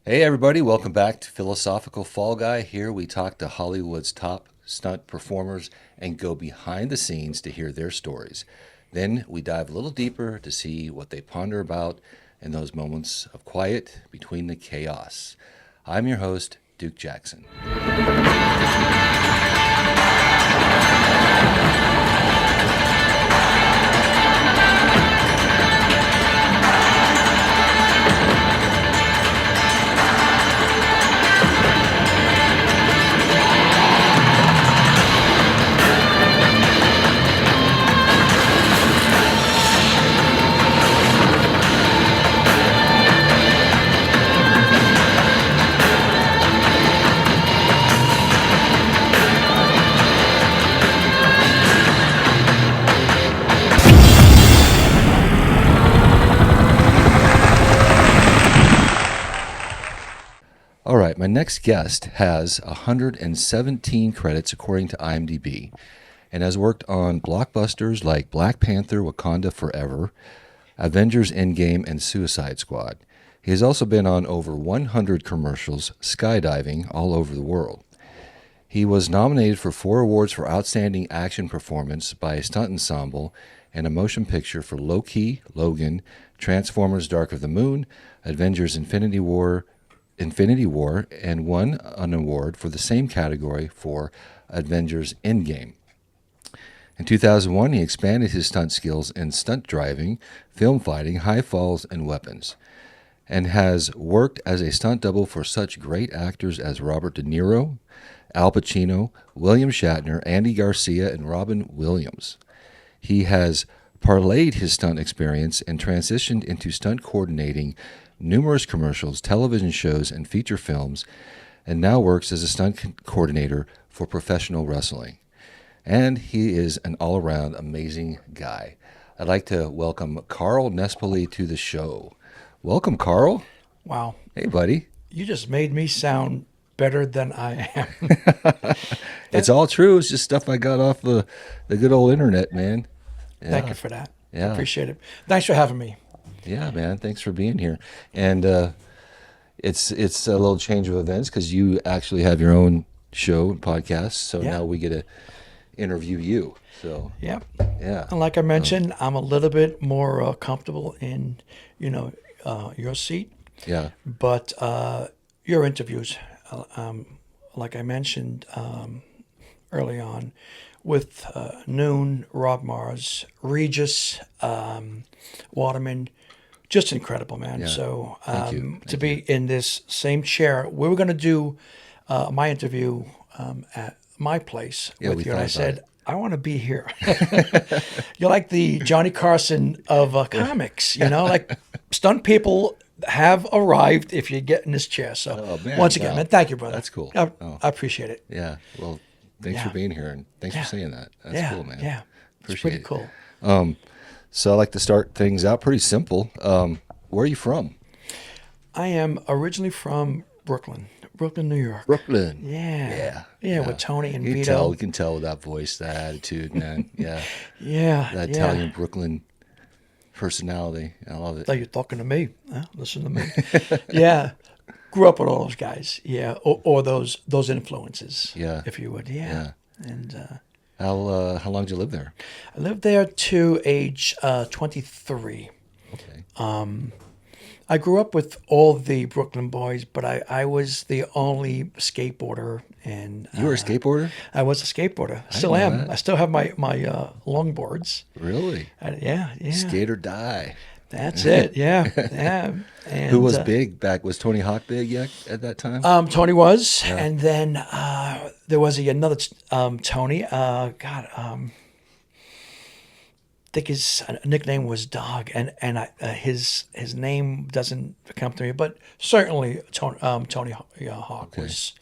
Hey, everybody, welcome back to Philosophical Fall Guy. Here we talk to Hollywood's top stunt performers and go behind the scenes to hear their stories. Then we dive a little deeper to see what they ponder about in those moments of quiet between the chaos. I'm your host, Duke Jackson. All right, my next guest has 117 credits according to IMDb and has worked on blockbusters like Black Panther, Wakanda Forever, Avengers Endgame, and Suicide Squad. He has also been on over 100 commercials skydiving all over the world. He was nominated for 4 awards for Outstanding Action Performance by a Stunt Ensemble and a Motion Picture for Loki, Logan, Transformers Dark of the Moon, Avengers Infinity War, and won an award for the same category for Avengers Endgame. In 2001, he expanded his stunt skills in stunt driving, film fighting, high falls, and weapons, and has worked as a stunt double for such great actors as Robert De Niro, Al Pacino, William Shatner, Andy Garcia, and Robin Williams. He has parlayed his stunt experience and transitioned into stunt coordinating numerous commercials, television shows, and feature films, and now works as a stunt coordinator for professional wrestling. And he is an all-around amazing guy. I'd like to welcome Carl Nespoli to the show. Welcome, Carl. Wow. Hey, buddy. You just made me sound better than I am. It's all true. It's just stuff I got off the good old internet, man. Yeah. Thank you for that. Yeah. I appreciate it. Thanks for having me. Yeah, man. Thanks for being here. And it's a little change of events because you actually have your own show and podcast. So Yeah. now we get to interview you. So Yeah. yeah, And like I mentioned, I'm a little bit more comfortable in, your seat. yeah, But your interviews, like I mentioned early on, with Noon, Rob Mars, Regis, Waterman, just incredible, man. Yeah. So Thank you. to be in this same chair, we were going to do my interview at my place Yeah, we with you, and thought I about said, it. I want to be here. You're like the Johnny Carson of comics, like stunt people have arrived if you get in this chair. So Oh, man, once again, wow. man, thank you, brother. That's cool. I, Oh. I appreciate it. Yeah. Well, thanks Yeah. for being here and thanks Yeah. for saying that. That's Yeah, cool, man. yeah. It's Appreciate pretty it. cool. So I like to start things out pretty simple. Where are you from? I am originally from Brooklyn, New York. Brooklyn. Yeah. Yeah. With Tony and You can Vito. tell. You can tell with that voice, that attitude, man. Yeah. Yeah. That yeah. Italian Brooklyn personality. I love it. Like you're talking to me. Huh? Listen to me. Yeah. Grew up with all those guys. Yeah. Or those influences. Yeah. If you would. Yeah. And How long did you live there? I lived there to age 23. Okay. I grew up with all the Brooklyn boys, but I was the only skateboarder. And You were a skateboarder? I was a skateboarder. Still know am. that. I still have my longboards. Really? Yeah. Skate or die. That's it. Yeah. Yeah. And, Who was big back? Was Tony Hawk big yet at that time? Tony was, and then there was another Tony. I think his nickname was Dog, and his name doesn't come to me, but certainly Tony Hawk was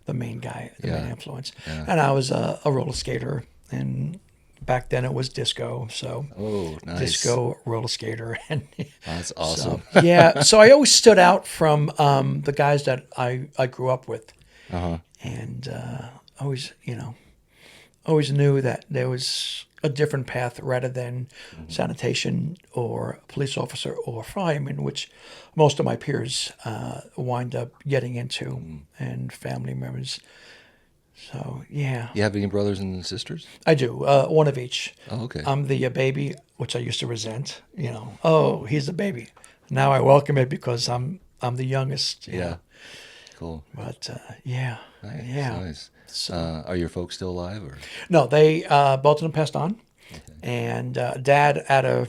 the main guy, the main influence. And I was a roller skater, and back then it was disco, so Oh, nice. disco roller skater, and That's awesome. so, yeah. So I always stood out from the guys that I grew up with, Uh-huh. and always always knew that there was a different path rather than sanitation or police officer or fireman, which most of my peers wind up getting into, and family members. So yeah, You have any brothers and sisters? I do one of each. Oh, okay. I'm the baby, which I used to resent. You know, oh, he's the baby. Now I welcome it because I'm the youngest. Yeah. Cool. But yeah, Nice. yeah. Nice. So, Are your folks still alive, or? no, they both of them passed on, and Dad at a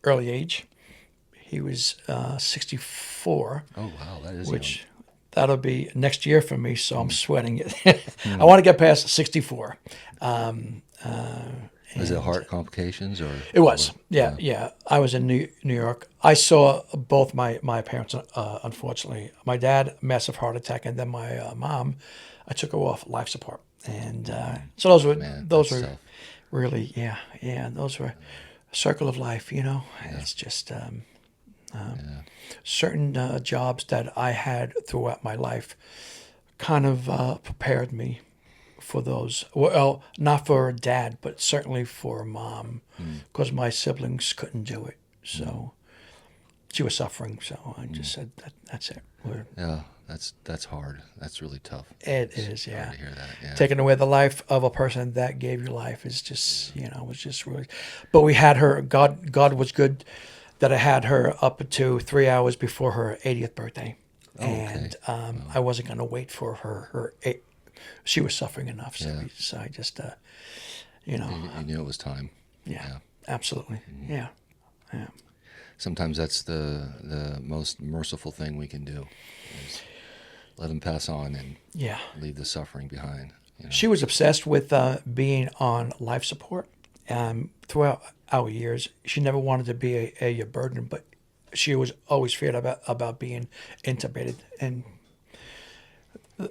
early age. He was 64, Oh wow, that is which that'll be next year for me. So Mm. I'm sweating it. I want to get past 64. young. Is it heart complications or? It was, or- yeah. I was in New York. I saw both my parents. Unfortunately, my dad massive heart attack, and then my mom, I took her off life support, and so Man, those that's were tough. really yeah. Those were a circle of life. You know, it's just Yeah. certain jobs that I had throughout my life kind of prepared me for those. Well, not for dad, but certainly for mom, because my siblings couldn't do it. So she was suffering. So I just said that's it. Yeah. That's hard. That's really tough. It It's is, hard yeah. to hear that. Yeah. Taking away the life of a person that gave you life is just, was just really. But we had her. God was good that I had her up to 3 hours before her 80th birthday, Oh, okay. and I wasn't going to wait for her. She was suffering enough, so, Yeah. so I just, You knew it was time. yeah, absolutely, yeah. Sometimes that's the most merciful thing we can do, is let them pass on and Yeah. leave the suffering behind. You know? She was obsessed with being on life support. Throughout our years, she never wanted to be a burden, but she was always feared about being intubated. And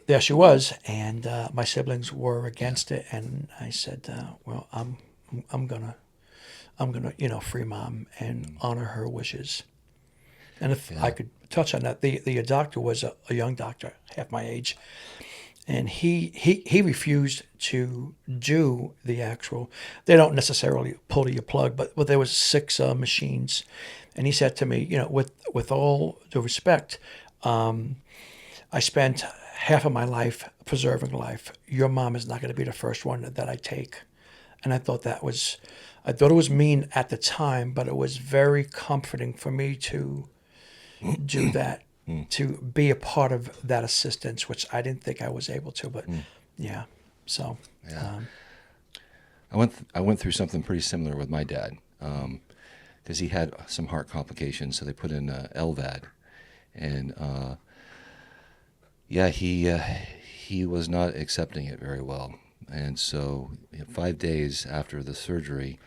there she was, and my siblings were against it. And I said, "Well, I'm gonna free mom and honor her wishes." And if I could touch on that, the doctor was a young doctor, half my age, and he refused to do the actual. They don't necessarily pull your plug, but there was 6 machines, and he said to me, with all due respect, I spent half of my life preserving life. Your mom is not going to be the first one that I take, and I thought it was mean at the time, but it was very comforting for me to do that, to be a part of that assistance, which I didn't think I was able to, but yeah. So Yeah. I went through something pretty similar with my dad, because he had some heart complications, so they put in LVAD, and yeah, he was not accepting it very well, and so 5 days after the surgery,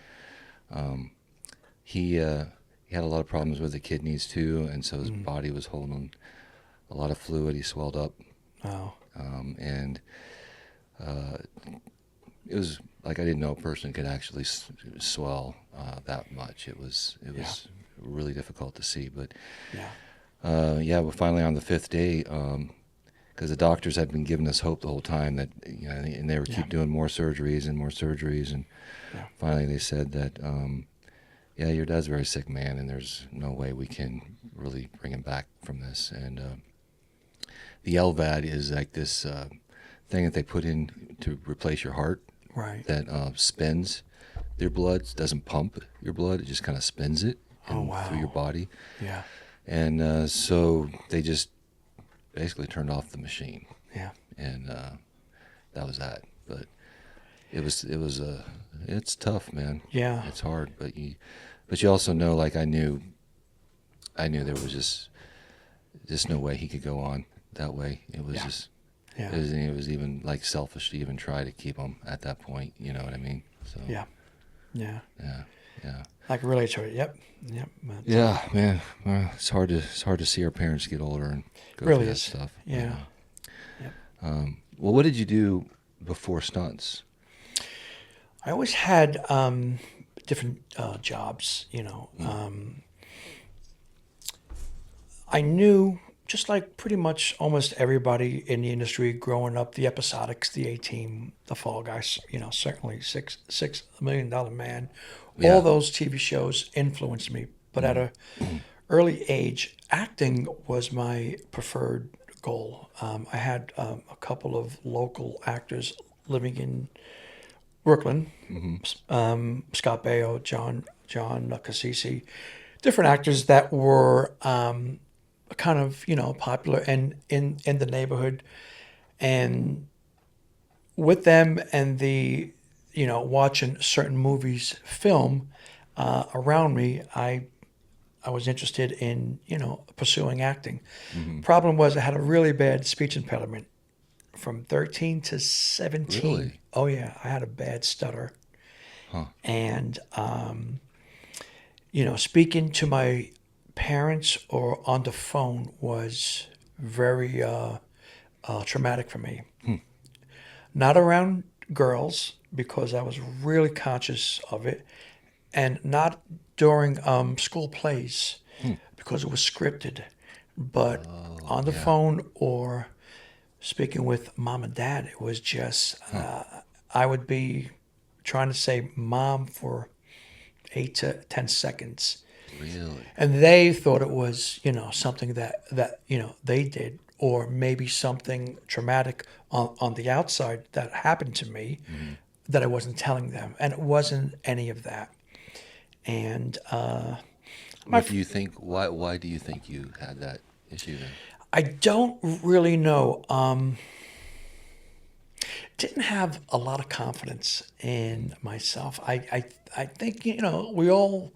he had a lot of problems with the kidneys too, and so his body was holding a lot of fluid. He swelled up, oh and it was like I didn't know a person could actually swell that much. It was really difficult to see, but yeah, well, finally on the 5th day, because the doctors had been giving us hope the whole time that and they were keep doing more surgeries, and finally they said that yeah, your dad's a very sick man, and there's no way we can really bring him back from this. And the LVAD is like this thing that they put in to replace your heart, right. that spins your blood. It doesn't pump your blood; it just kind of spins it through your body. Yeah, And so they just basically turned off the machine, yeah, and that was that. But it's tough, man. yeah. It's hard, but you also know, like I knew there was just no way he could go on that way. It was just Yeah. it was even like selfish to even try to keep him at that point. You know what I mean? So Yeah. yeah. I can relate to it. Yep. But, Yeah, man. Well, it's hard to see our parents get older and go Really through that is. stuff. Yeah. Well, what did you do before stunts? I always had different jobs. I knew just like pretty much almost everybody in the industry growing up, the episodics, the A-Team, the Fall Guys, certainly $6 Million Man, all Yeah. those TV shows influenced me. But at a early age, acting was my preferred goal. I had a couple of local actors living in Brooklyn, Scott Baio, John Cassisi, different actors that were kind of popular and in the neighborhood, and with them and the watching certain movies film around me, I was interested in pursuing acting. Problem was I had a really bad speech impediment from 13 to 17. Really? Oh yeah, I had a bad stutter, Huh. and speaking to my parents or on the phone was very traumatic for me. Not around girls because I was really conscious of it, and not during school plays because it was scripted, but Oh, on the yeah. phone or speaking with mom and dad, it was just I would be trying to say mom for 8 to 10 seconds, Really? and they thought it was something that they did, or maybe something traumatic on the outside that happened to me that I wasn't telling them, and it wasn't any of that. And my What do you think? Why do you think you had that issue then? I don't really know. Didn't have a lot of confidence in myself. I think we all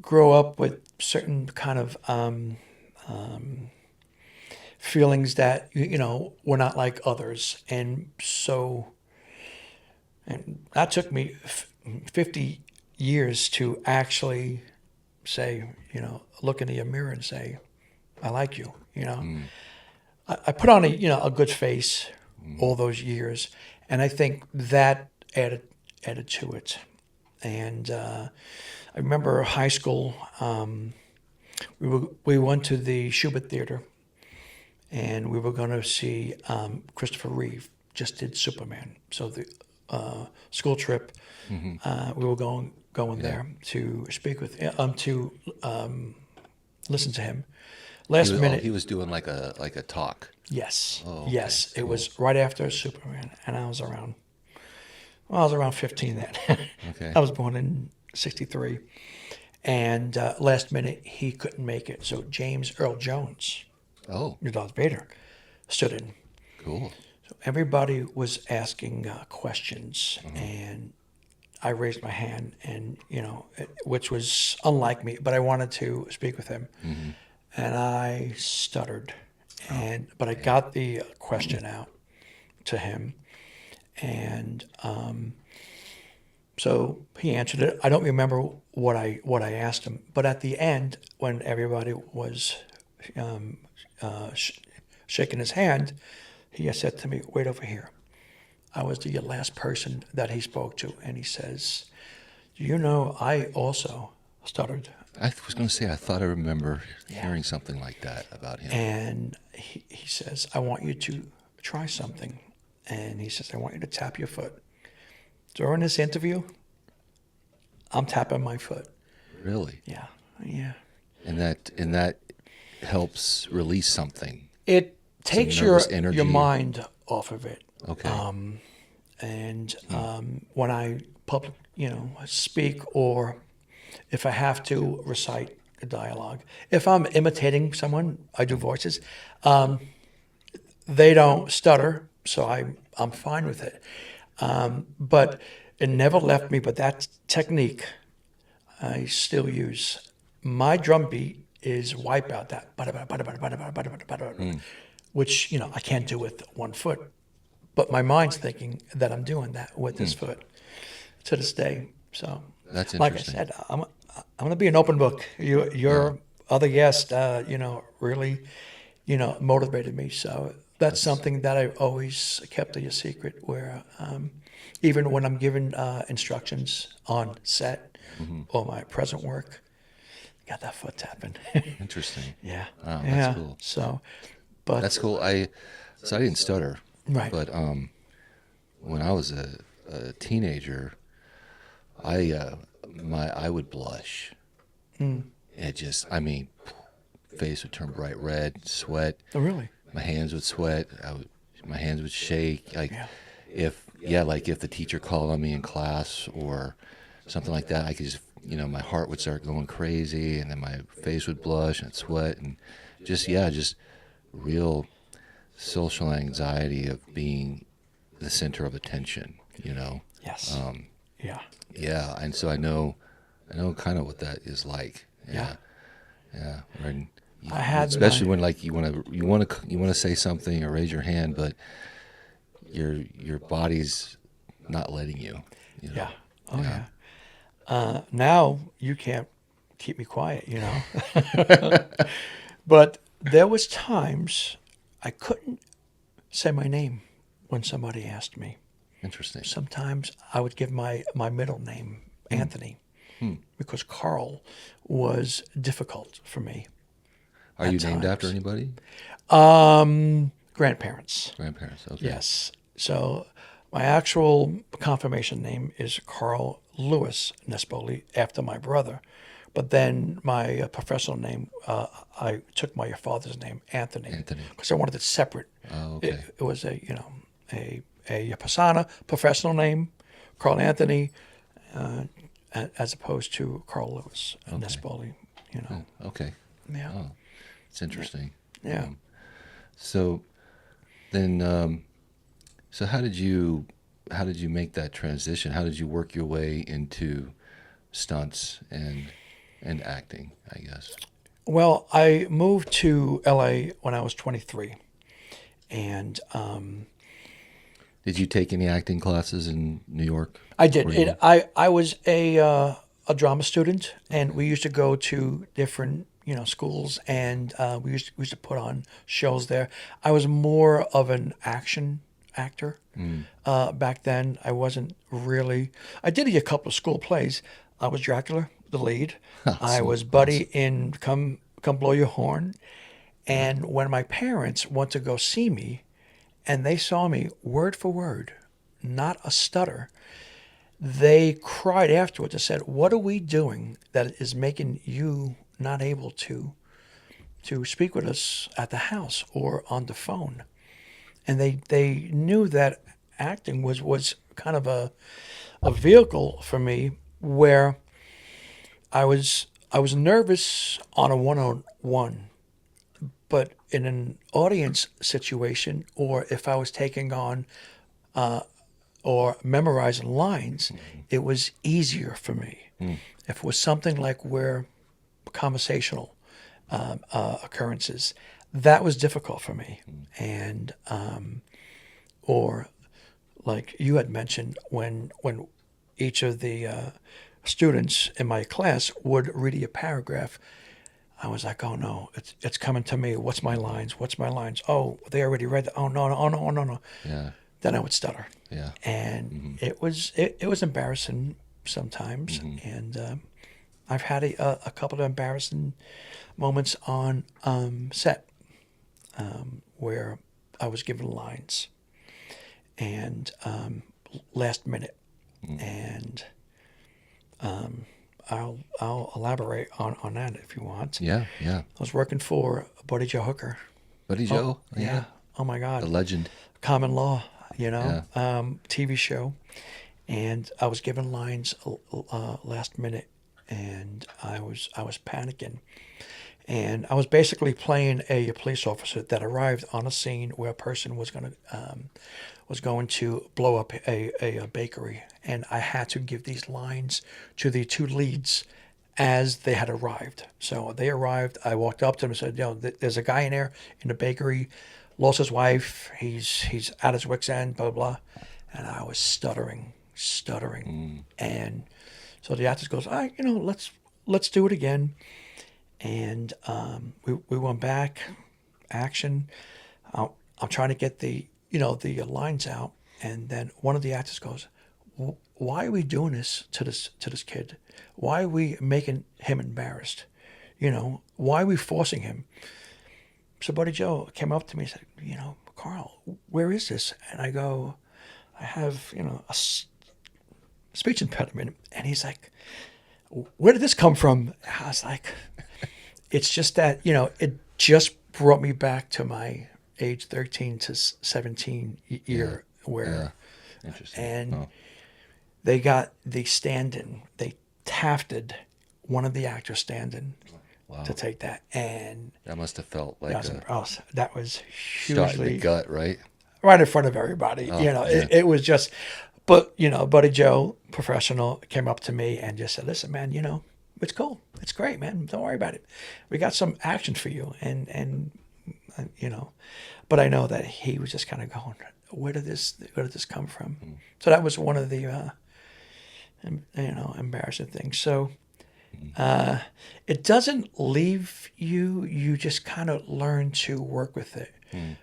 grow up with certain kind of feelings that we're not like others, and so and that took me 50 years to actually say, look into your mirror and say, I like you. I put on a good face all those years, and I think that added to it. And I remember high school. We went to the Schubert Theater, and we were going to see Christopher Reeve just did Superman. So the school trip, we were going Yeah. there to speak with to listen to him. He Last was. Oh, he minute, was doing like a talk. yes, Oh, okay. yes, it Cool. was right after Superman, and I was around 15 then. Okay. I was born in '63, and last minute he couldn't make it, so James Earl Jones, Oh, Darth Vader, stood in. cool. So everybody was asking questions, and I raised my hand, and which was unlike me, but I wanted to speak with him, and I stuttered, but I got the question out to him, and so he answered it. I don't remember what I asked him, but at the end, when everybody was um, shaking his hand, he said to me, "Wait over here." I was the last person that he spoke to, and he says, I also stuttered. I was going to say I thought I remember Yeah. hearing something like that about him. And he says, I want you to try something. And he says, I want you to tap your foot. During this interview, I'm tapping my foot. Really? Yeah, yeah. And that helps release something. It Some takes nervous your energy. mind off of it. Okay. And when I speak, or if I have to recite a dialogue, if I'm imitating someone, I do voices. They don't stutter, so I'm fine with it. But it never left me. But that technique, I still use. My drum beat is wipeout, that which I can't do with one foot. But my mind's thinking that I'm doing that with this foot to this day. So, That's like I interesting. said, I'm going to be an open book. Your other guest, really, motivated me. So that's something that I've always kept a secret. Where even when I'm given instructions on set or my present work, got that foot tapping. Interesting. Interesting. Yeah. Wow, that's Yeah. cool. So, but That's cool. I didn't stutter, right. but when I was a teenager, I I would blush. Mm. It just, I mean, face would turn bright red, sweat. Oh, really? My hands would sweat. My hands would shake. Yeah. Like if the teacher called on me in class or something like that, I could just, my heart would start going crazy, and then my face would blush and sweat, and just real social anxiety of being the center of attention. Yes. Yeah. Yeah, and so I know kind of what that is like. Yeah. Yeah, yeah. When I had especially my when like you want to say something or raise your hand, but your body's not letting you. You yeah. know. Oh Yeah. yeah. Now you can't keep me quiet. But there was times I couldn't say my name when somebody asked me. Interesting. Sometimes I would give my middle name, Hmm. Anthony, Hmm. because Carl was difficult for me Are at you named after times. anybody? Grandparents, Grandparents. Okay. yes. So my actual confirmation name is Carl Lewis Nespoli, after my brother. But then my professional name, I took my father's name, Anthony, Anthony. because I wanted it separate. Oh, It, okay. it was a persona, professional name, Carl Anthony, as opposed to Carl Lewis Okay. Nespoli. You know, Okay. yeah, Oh, it's interesting. yeah. So then, so how did you make that transition? How did you work your way into stunts and acting? I guess. Well, I moved to LA when I was 23, and Did you take any acting classes in New York? I did Were you? it. I was a drama student, and Okay. we used to go to different schools, and we used to put on shows there. I was more of an action actor Mm. back then. I wasn't really. I did a couple of school plays. I was Dracula, the lead. I Awesome. was Buddy Awesome. in Come Blow Your Horn. And when my parents went to go see me, and they saw me word for word, not a stutter, they cried afterwards and said, "What are we doing that is making you not able to speak with us at the house or on the phone?" And they knew that acting was kind of a vehicle for me where I was nervous on a one-on-one, but in an audience situation, or if I was taking on or memorizing lines, it was easier for me. Mm. If it was something like where conversational occurrences, that was difficult for me. And or like you had mentioned, when each of the students in my class would read a paragraph, I was like, oh no, it's coming to me. What's my lines? What's my lines? Oh, they already read that. Oh no, no, oh no, oh no, no. Yeah. Then I would stutter, Yeah. and Hmm. it was embarrassing sometimes. Hmm. And I've had a couple of embarrassing moments on set where I was given lines and last minute, and I'll elaborate on that if you want. Yeah. Yeah. I was working for Buddy Joe Hooker. Buddy Oh Joe. yeah. Yeah. Oh my The God. legend. Common Law. Yeah. TV show, and I was given lines last minute, and I was panicking, and I was basically playing a police officer that arrived on a scene where a person was going to blow up a bakery, and I had to give these lines to the two leads as they had arrived. So they arrived. I walked up to them and said, there's a guy in there in the bakery, lost his wife. He's at his wit's end, blah, blah, blah." And I was stuttering. And so the actress goes, "All right, let's do it again." And we went back, action. I'm trying to get the lines out, and then one of the actors goes, "Why are we doing this to this kid? Why are we making him embarrassed? why are we forcing him? So Buddy Joe came up to me and said, Carl, where is this? And I go, I have, speech impediment. And he's like, where did this come from? I was like, it's just that, it just brought me back to my age 13 to 17 year where, Interesting. and they got the stand-in. They tafted one of the actors stand-in to take that. And that must have felt like that was shot in the hugely gut, right? right in front of everybody. It was just, but Buddy Joe, professional, came up to me and just said, listen, man, it's cool. It's great, man. Don't worry about it. We got some action for you. And but I know that he was just kind of going, where did this come from? So that was one of the, embarrassing things. So, it doesn't leave you. You just kind of learn to work with it.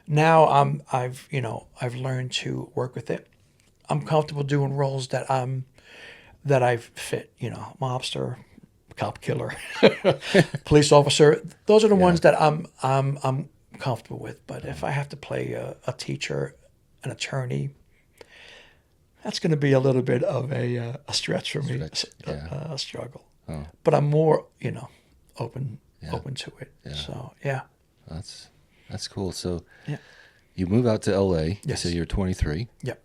Now I've learned to work with it. I'm comfortable doing roles that I fit. Mobster, cop killer, police officer. Those are the ones that I'm comfortable with. But if I have to play a teacher, an attorney, that's going to be a little bit of a stretch for me, a struggle. Oh. But I'm more, open to it. Yeah. So yeah, that's cool. So you move out to LA. Yes. You say you're 23. Yep.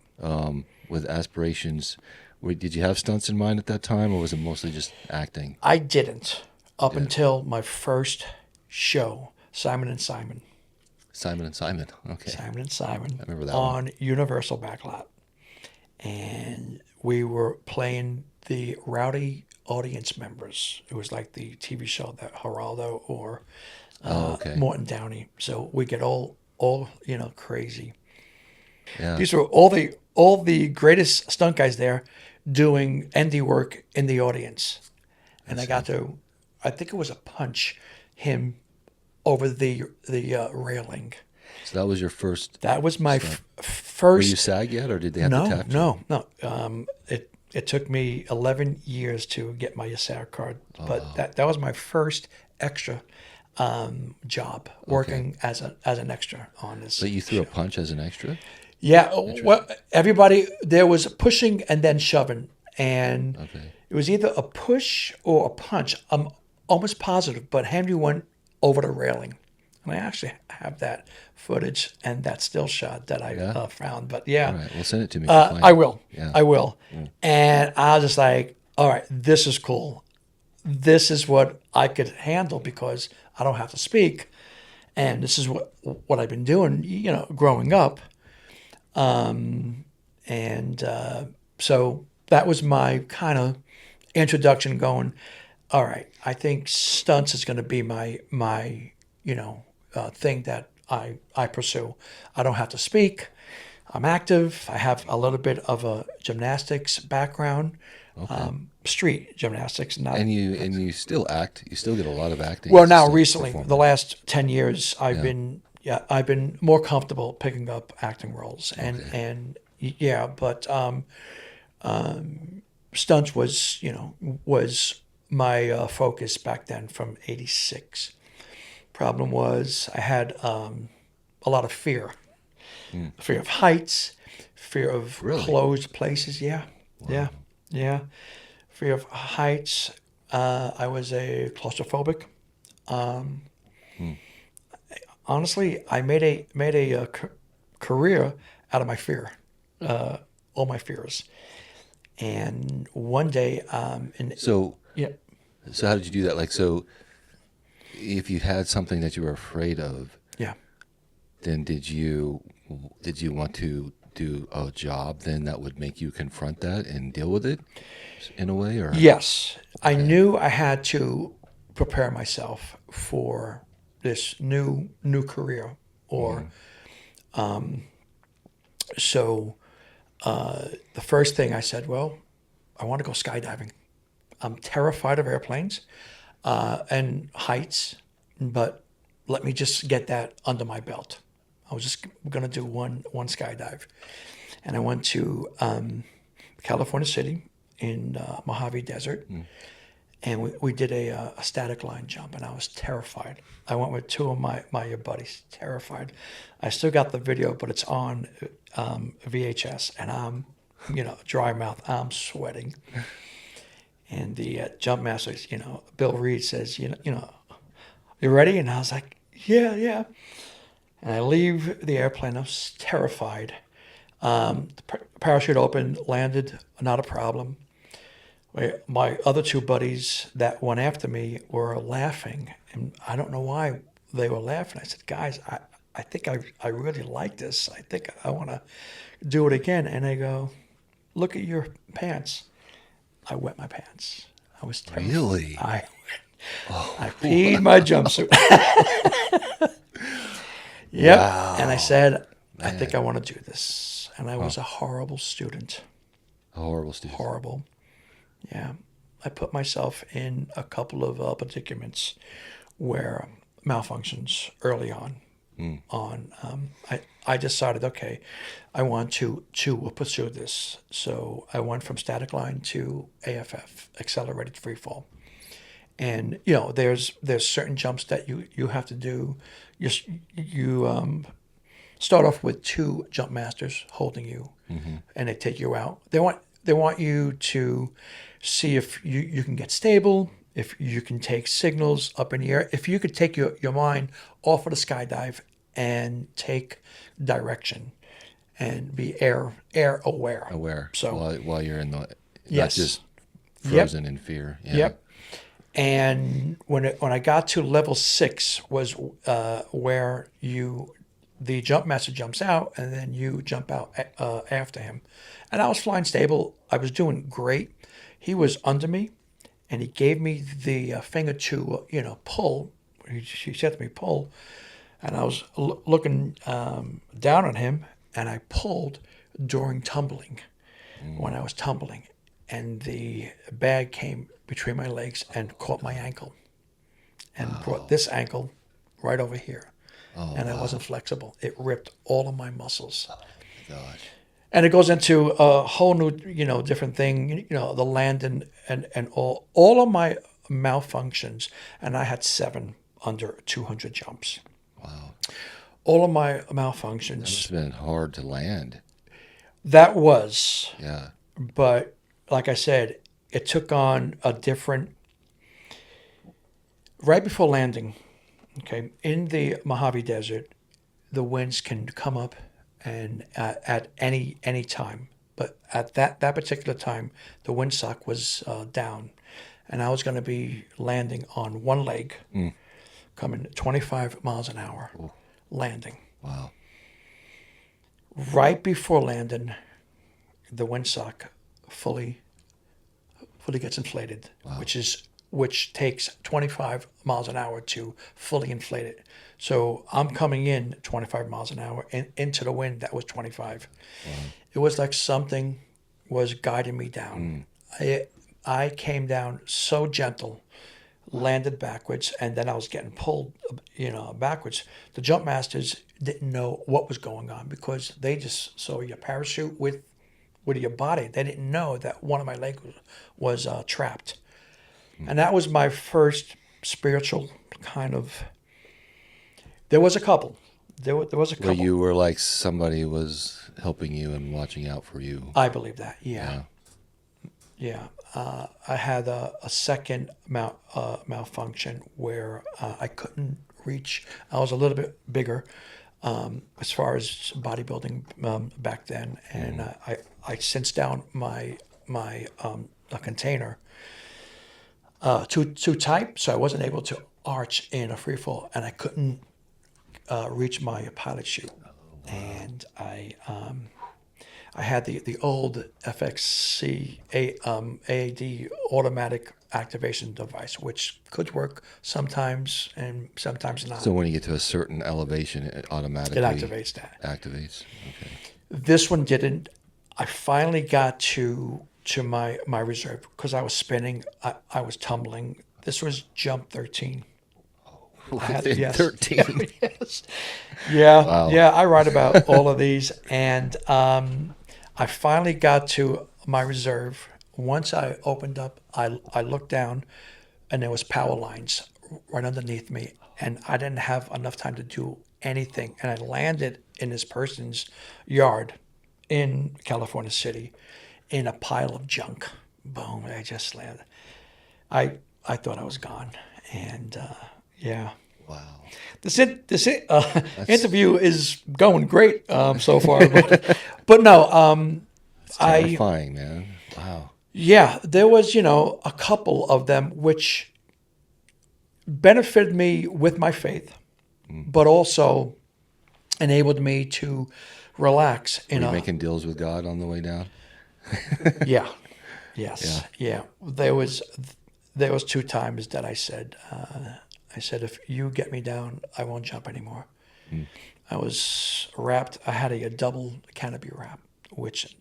With aspirations, did you have stunts in mind at that time, or was it mostly just acting? I didn't up until my first show, Simon and Simon. Simon and Simon. Okay. Simon and Simon. I remember that on one. Universal Backlot, and we were playing the rowdy audience members. It was like the TV show that Geraldo or Morton Downey. So we get all crazy. Yeah. These were all the greatest stunt guys there doing indie work in the audience. And I got to, I think it was a punch him over the railing. So that was your first. That was my first. Were you SAG yet, or did they have to tap you? No. It took me 11 years to get my SAG card, but that was my first extra job working as an extra on this. But you threw a punch as an extra? Yeah. Well, everybody there was pushing and then shoving, and it was either a push or a punch. I'm almost positive, but Henry went over the railing. And I actually have that footage and that still shot that I found. But all right, well, send it to me. I will. Yeah. I will. Mm. And I was just like, all right, this is cool. This is what I could handle because I don't have to speak, and this is what I've been doing, growing up. So that was my kind of introduction. Going, all right, I think stunts is going to be my thing that I pursue. I don't have to speak. I'm active. I have a little bit of a gymnastics background, street gymnastics. And you still act. You still get a lot of acting. Well, now recently, the last 10 years, I've been more comfortable picking up acting roles, but stunts was my focus back then from '86. Problem was I had a lot of fear. Fear of heights, fear of closed places. Yeah. Fear of heights. I was a claustrophobic. Honestly, I made a career out of my fear, all my fears. And one day, So how did you do that? Like, so if you had something that you were afraid of, then did you want to do a job then that would make you confront that and deal with it in a way? Or yes, I knew I had to prepare myself for this new career. Or so the first thing I said, well, I want to go skydiving. I'm terrified of airplanes and heights, but let me just get that under my belt. I was just going to do one skydive. And I went to California City in Mojave Desert. and we did a static line jump, and I was terrified. I went with two of my buddies, terrified. I still got the video, but it's on VHS, and I'm, dry mouth. I'm sweating. And the jump master, Bill Reed says, you ready? And I was like, yeah, yeah. And I leave the airplane. I was terrified. The parachute opened, landed, not a problem. My other two buddies that went after me were laughing, and I don't know why they were laughing. I said, guys, I think I really like this. I think I want to do it again. And they go, look at your pants. I wet my pants. I was terrified. Really? I peed my jumpsuit. Yep. Wow. And I said, I think I want to do this. And I was a horrible student. A horrible student. Horrible. Yeah. I put myself in a couple of predicaments where malfunctions early on. I decided, okay, I want to pursue this. So I went from static line to AFF, accelerated free fall. And there's certain jumps that you have to do. You start off with two jump masters holding you, and they take you out. They want you to see if you can get stable, if you can take signals up in the air, if you could take your mind off of the skydive and take direction and be air aware. So while you're in the yes. not just frozen in fear. Yeah. Yep. And when I got to level 6 was where the jump master jumps out and then you jump out after him. And I was flying stable. I was doing great. He was under me, and he gave me the finger to pull. He said to me, pull. And I was looking down on him, and I pulled during tumbling, when I was tumbling. And the bag came between my legs and caught my ankle and brought this ankle right over here. And I wasn't flexible. It ripped all of my muscles. Oh, my gosh. And it goes into a whole new, different thing, the land and all of my malfunctions. And I had 7 under 200 jumps. Wow. All of my malfunctions. That must have been hard to land. That was. Yeah. But like I said, it took on a different, right before landing, okay, in the Mojave Desert, the winds can come up and at any time. But at that particular time, the windsock was down, and I was going to be landing on one leg, coming 25 miles an hour, landing. Wow. Right before landing, the windsock fully gets inflated, which takes 25 miles an hour to fully inflate it. So I'm coming in 25 miles an hour and into the wind that was 25. Wow. It was like something was guiding me down. I came down so gentle, landed backwards, and then I was getting pulled, backwards. The jump masters didn't know what was going on because they just saw your parachute with your body. They didn't know that one of my legs was trapped. And that was my first spiritual kind of... There was a couple. There was a couple. Where you were like somebody was helping you and watching out for you. I believe that, yeah. I had a second malfunction where I couldn't reach. I was a little bit bigger as far as bodybuilding back then, and I cinched down my container too tight, so I wasn't able to arch in a free fall, and I couldn't reach my pilot chute. And I had the old FXC AAD automatic activation device, which could work sometimes and sometimes not. So when you get to a certain elevation, it automatically activates that. Activates. Okay. This one didn't. I finally got to my reserve because I was spinning. I was tumbling. This was jump 13. Within 13. Yes. Yeah. Wow. Yeah. I write about all of these, and I finally got to my reserve. once I opened up, I looked down, and there was power lines right underneath me, and I didn't have enough time to do anything, and I landed in this person's yard in California City in a pile of junk. Boom! I just landed. I I thought I was gone, and yeah. Wow. That's Interview is going great so far, but no, it's I terrifying, man. Wow. yeah, there was a couple of them which benefited me with my faith, but also enabled me to relax Were in you a making deals with God on the way down? yeah, Yeah. yes, yeah. There was two times that I said if you get me down, I won't jump anymore. Mm. I was wrapped. I had a double canopy wrap, which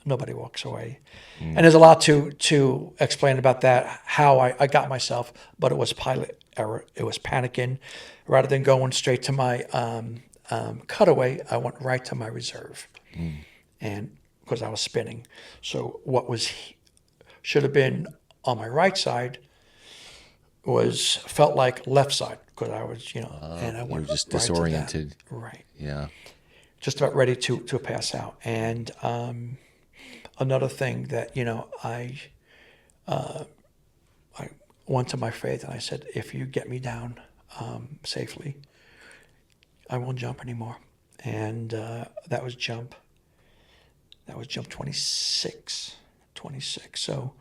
nobody walks away. And Mm. there's a lot to explain about that, how I got myself, but it was pilot error. It was panicking. Rather than going straight to my cutaway, I went right to my reserve, Mm. and because I was spinning. So what should have been on my right side felt like left side because I was, and I You were went just right to that. disoriented. Right. Yeah. Just about ready to pass out. And another thing that I went to my faith and I said, if you get me down safely, I won't jump anymore. And that was jump. That was jump 26. 26. So,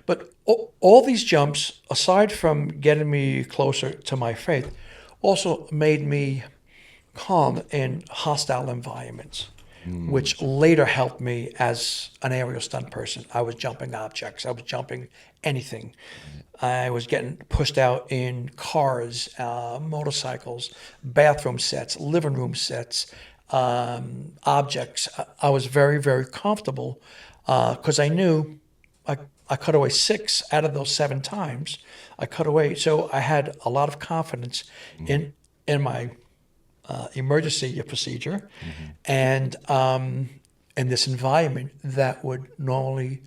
but all these jumps, aside from getting me closer to my faith, also made me calm in hostile environments, Mm. which later helped me as an aerial stunt person. I was jumping objects, I was jumping anything. Right. I was getting pushed out in cars, motorcycles, bathroom sets, living room sets, objects. I was very, very comfortable because I knew I, I cut away 6 out of those 7 times. I cut away, so I had a lot of confidence Mm. in my emergency procedure, Mm-hmm. and in this environment that would normally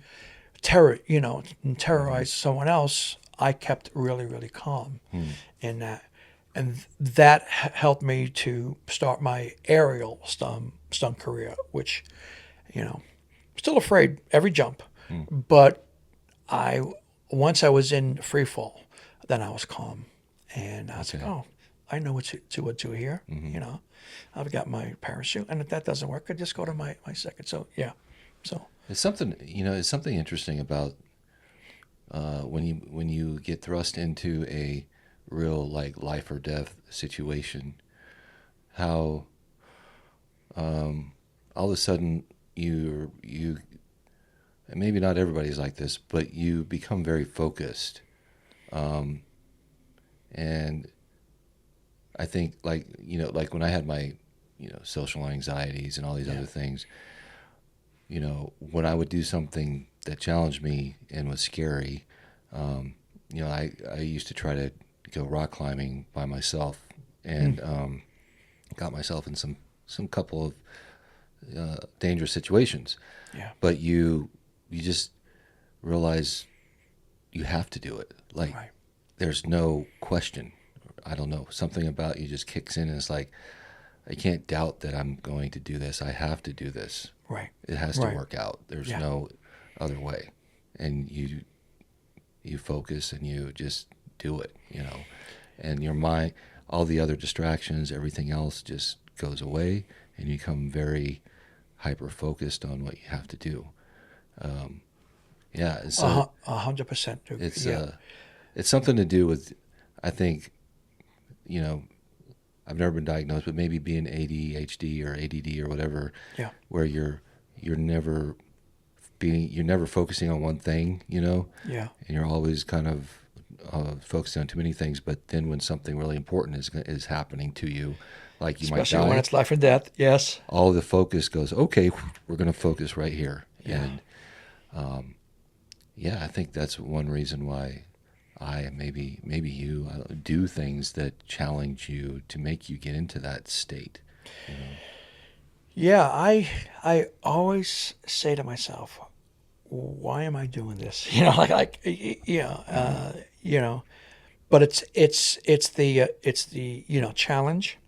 Mm-hmm. terrorize someone else. I kept really, really calm Mm. in that, and that helped me to start my aerial stunt career, which, still afraid every jump, Mm. but I once I was in free fall, then I was calm, and I was like, Okay. oh, I know what to here. Mm-hmm. I've got my parachute, and if that doesn't work, I just go to my second. So yeah, so It's something, it's something interesting about when you get thrust into a real like life or death situation, how all of a sudden you and maybe not everybody's like this, but you become very focused. Um, and I think like when I had my social anxieties and all these yeah, other things, when I would do something that challenged me and was scary, um, I used to try to go rock climbing by myself and got myself in some couple of dangerous situations. yeah, But you just realize you have to do it. Like right, there's no question. I don't know. Something about you just kicks in and it's like I can't doubt that I'm going to do this. I have to do this. right, It has to right, work out. There's yeah, no other way. And you focus and you just do it. And your mind, all the other distractions, everything else just goes away and you become very hyper focused on what you have to do. Um, yeah, and so 100%. it's Yeah, it's something to do with, I think, you know, I've never been diagnosed, but maybe being ADHD or ADD or whatever, yeah, where you're never you're never focusing on one thing, yeah. and you're always kind of focusing on too many things. But then when something really important is happening to you, like you might Especially when die, it's life and death. Yes. all the focus goes, okay, we're going to focus right here. Yeah. And yeah, I think that's one reason why I maybe you do things that challenge you to make you get into that state. You know? Yeah, I always say to myself, why am I doing this? You know. But it's the challenge.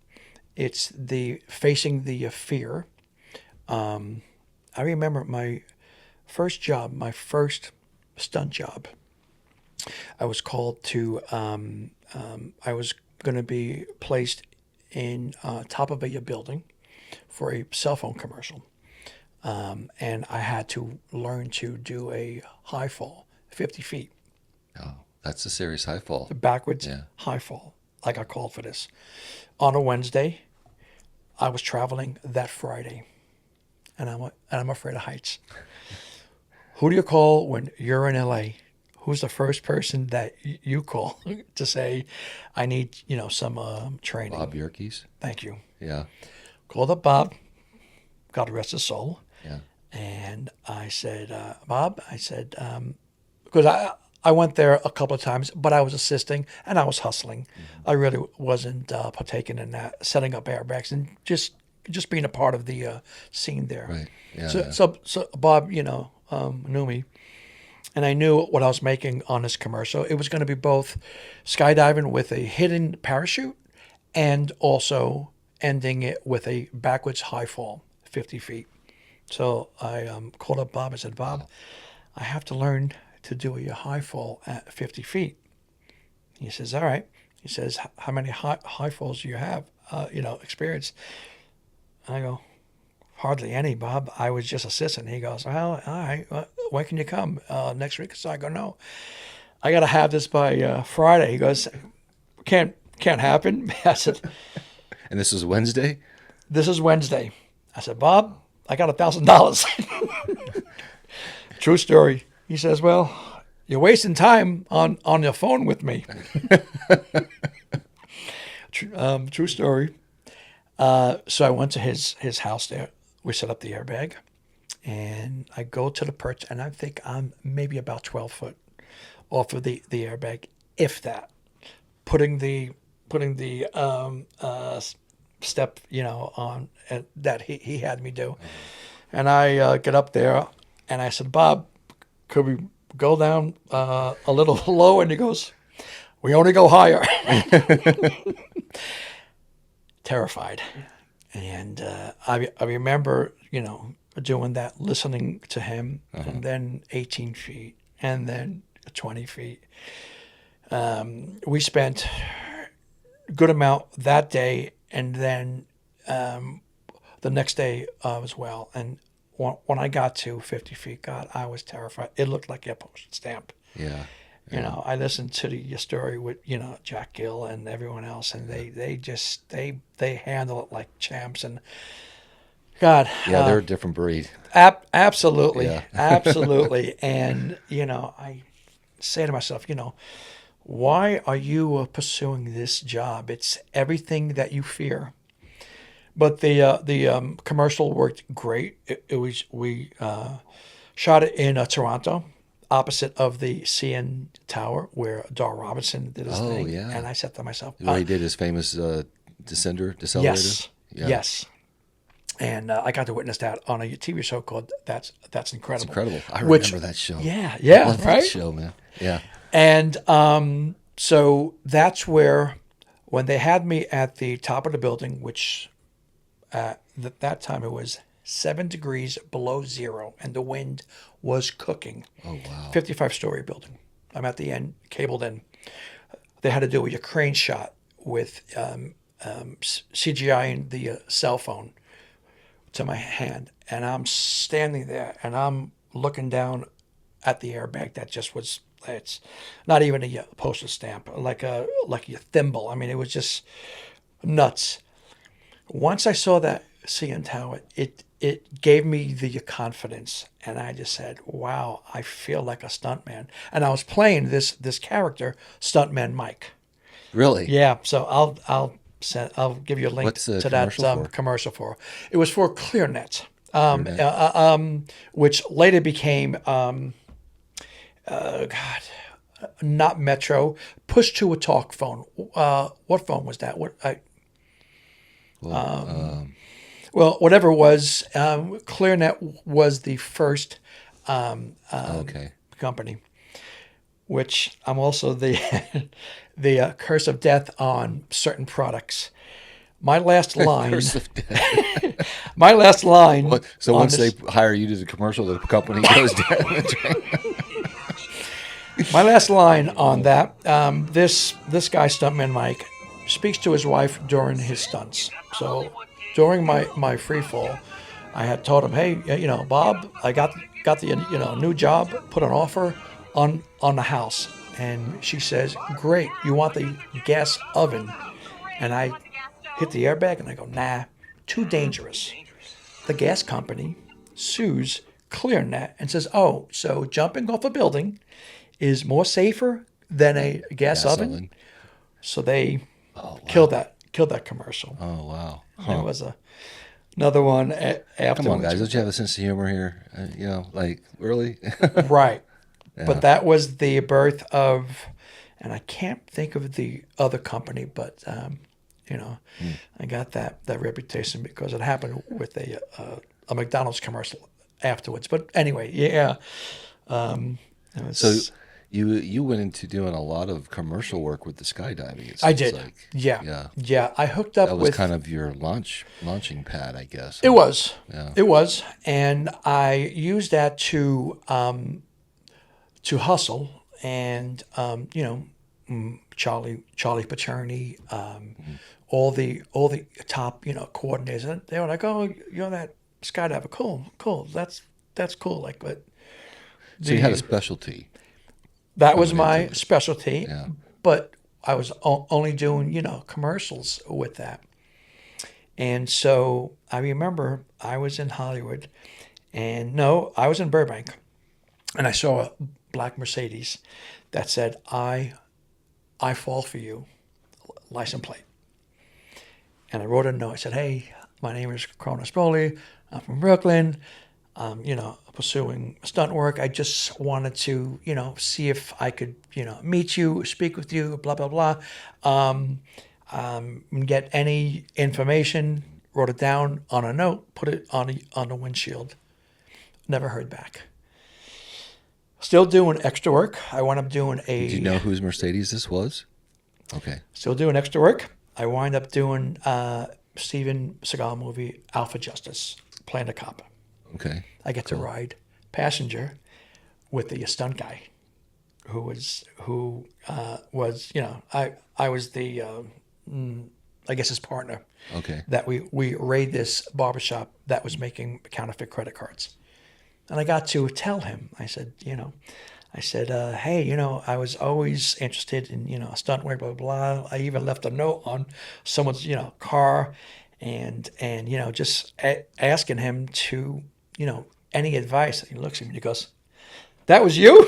It's the facing the fear. I remember my first job, my first stunt job. I was called to. I was going to be placed in top of a building for a cell phone commercial, and I had to learn to do a high fall, 50 feet, Oh, that's a serious high fall. the backwards Yeah. high fall. I got called for this on a Wednesday. I was traveling that Friday, and I'm afraid of heights. Who do you call when you're in LA? Who's the first person that you call to say, I need, some training? Bob Yerkes. Thank you. Yeah. Called up Bob, God rest his soul. Yeah. And I said, Bob, I said, because I went there a couple of times, but I was assisting and I was hustling. I really wasn't partaking in that, setting up airbags and just being a part of the scene there. Right. Yeah. So, Yeah. so Bob, knew me, and I knew what I was making on this commercial. It was going to be both skydiving with a hidden parachute and also ending it with a backwards high fall, 50 feet. So I called up Bob and said, Bob, I have to learn to do a high fall at 50 feet. He says, all right. He says, how many high falls do you have, experience? I go, hardly any, Bob. I was just assistant. He goes, well, all right. When can you come? Next week? So I go, no. I got to have this by Friday. He goes, can't happen. I said, And this is Wednesday? this is Wednesday. I said, Bob, I got $1,000. True story. He says, well, you're wasting time on your phone with me. True story. So I went to his house there. We set up the airbag, and I go to the perch, and I think I'm maybe about 12 foot off of the airbag, if that. Putting the step, on that he had me do, and I get up there, and I said, Bob, could we go down a little low? And he goes, we only go higher. Terrified. And I remember, doing that, listening to him, and then 18 feet, and then 20 feet. We spent a good amount that day, and then the next day as well. And when I got to 50 feet, God, I was terrified. It looked like a postage stamp. Yeah. I listened to your story with, Jack Gill and everyone else, and they handle it like champs. And God, Yeah, they're a different breed. absolutely, Yeah. absolutely. And I say to myself, why are you pursuing this job? It's everything that you fear. But the commercial worked great. We shot it in Toronto, opposite of the CN Tower where Dar Robinson did his thing. Yeah. And I said to myself, Where he did his famous decelerator? yes, Yeah. yes. And I got to witness that on a TV show called That's Incredible. It's incredible. I Which- remember that show. Yeah, I love right. that show, man. Yeah. And so that's where, when they had me at the top of the building, which at that time it was 7 degrees below zero, and the wind was cooking. Oh, wow. 55-story building. I'm at the end, cabled in. They had to do a crane shot with CGI-ing the cell phone to my hand, and I'm standing there, and I'm looking down at the airbag that just was. It's not even a postage stamp, like a thimble. I mean, it was just nuts. Once I saw that CN Tower, it gave me the confidence, and I just said, "Wow, I feel like a stuntman." And I was playing this character, Stuntman Mike. Really? Yeah, so I'll give you a link What's the to that commercial for? commercial for. It was for ClearNet, ClearNet. which later became God, not Metro. Push to a talk phone. What phone was that? Well, Well, whatever it was, ClearNet was the first Okay. company, which I'm also the the curse of death on certain products. My last line, Curse of death. my last line So on once they this, hire you to the commercial, the company goes down the drain. my last line on that. This guy, Stuntman Mike, speaks to his wife during his stunts. So during my free fall, I had told him, hey, Bob, I got the new job, put an offer on the house, and she says, great, you want the gas oven? And I hit the airbag and I go, nah, too dangerous. The gas company sues ClearNet and says, oh, so jumping off a building is more safer than a gas Gas oven. oven. So they Oh, killed wow. that commercial. Oh, wow. There Huh. was another one Come on, afterwards. guys. Don't you have a sense of humor here? Like, really? Right. Yeah. But that was the birth of, and I can't think of the other company, but I got that reputation because it happened with a McDonald's commercial afterwards. But anyway, yeah, it So was. you went into doing a lot of commercial work with the skydiving, it I seems did. like. Yeah. Yeah. Yeah. I hooked That up was with. kind of your launching pad, I guess. It Huh? was. Yeah. It was, and I used that to hustle, and Charlie Paterni, all the top coordinators. And they were like, "Oh, you're that skydiver. Cool. That's cool." Like, but So you had a the specialty that was coming into my this. specialty, Yeah. but I was only doing commercials with that. And so I remember I was in Hollywood, and no, I was in Burbank, and I saw a black Mercedes that said, I fall for you, license plate. And I wrote a note. I said, hey, my name is Nespoli. I'm from Brooklyn. Pursuing stunt work. I just wanted to, see if I could, meet you, speak with you, blah, blah, blah. Get any information, wrote it down on a note, put it on the windshield. Never heard back. Still doing extra work. I wound up doing Do you know whose Mercedes this was? Okay. Still doing extra work. I wind up doing Steven Seagal movie Alpha Justice, playing a cop. Okay. I get to ride passenger with the stunt guy, who was I was the I guess his partner. Okay. That we raid this barbershop that was making counterfeit credit cards, and I got to tell him. I said, hey, I was always interested in, stunt work, blah, blah, blah. I even left a note on someone's, car and just asking him to, any advice. He looks at me and he goes, that was you?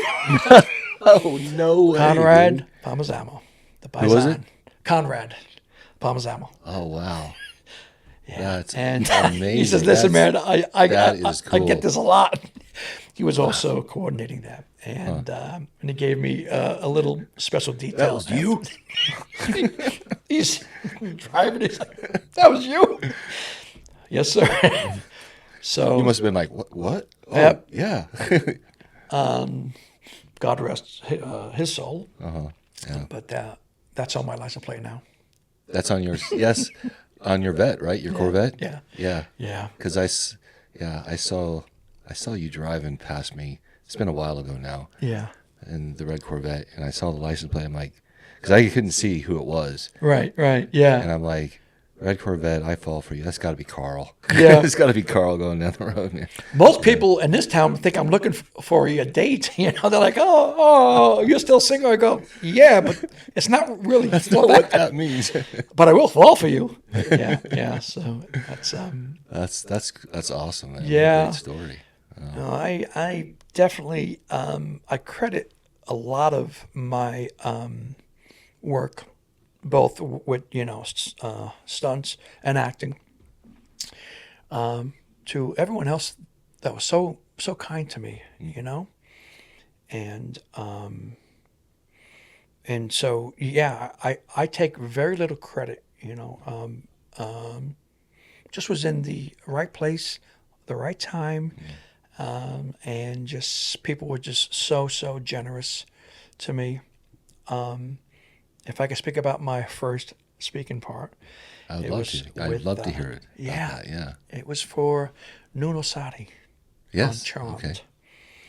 Oh, no way. Conrad Dude. Palmazamo. The Who was it? Paisan. Conrad Palmazamo. Oh, wow. Yeah. That's and amazing. he says, listen, man, I that is I get cool. this a lot. He was also coordinating that. And he gave me a little special detail. That was you? He's driving. He's like, that was you? Yes, sir. So You must have been like, what? Oh, Yep. yeah. God rest his soul. Yeah. But that's on my license plate now. That's on yours. Yes. On your vet, right? Your Corvette? Yeah. Yeah. Yeah. Because I saw you driving past me. It's been a while ago now. Yeah. In the red Corvette, and I saw the license plate. I'm like, because I couldn't see who it was, Right. Yeah. and I'm like, red Corvette, I fall for you. That's got to be Carl. Yeah. It's got to be Carl going down the road, man. Most people in this town think I'm looking for a date. They're like, oh, you're still single. I go, yeah, but it's not really That's not what that means. But I will fall for you. Yeah. So That's awesome, man. Yeah. What a great story. no, I definitely I credit a lot of my work, both with stunts and acting, to everyone else that was so kind to me, and so yeah, I take very little credit, just was in the right place, the right time, and just people were just so generous to me. If I could speak about my first speaking part, I would it love was to. I'd with love to hear it about yeah, that. Yeah. it was for Nuno Sadi on Yes. Okay. Charmed.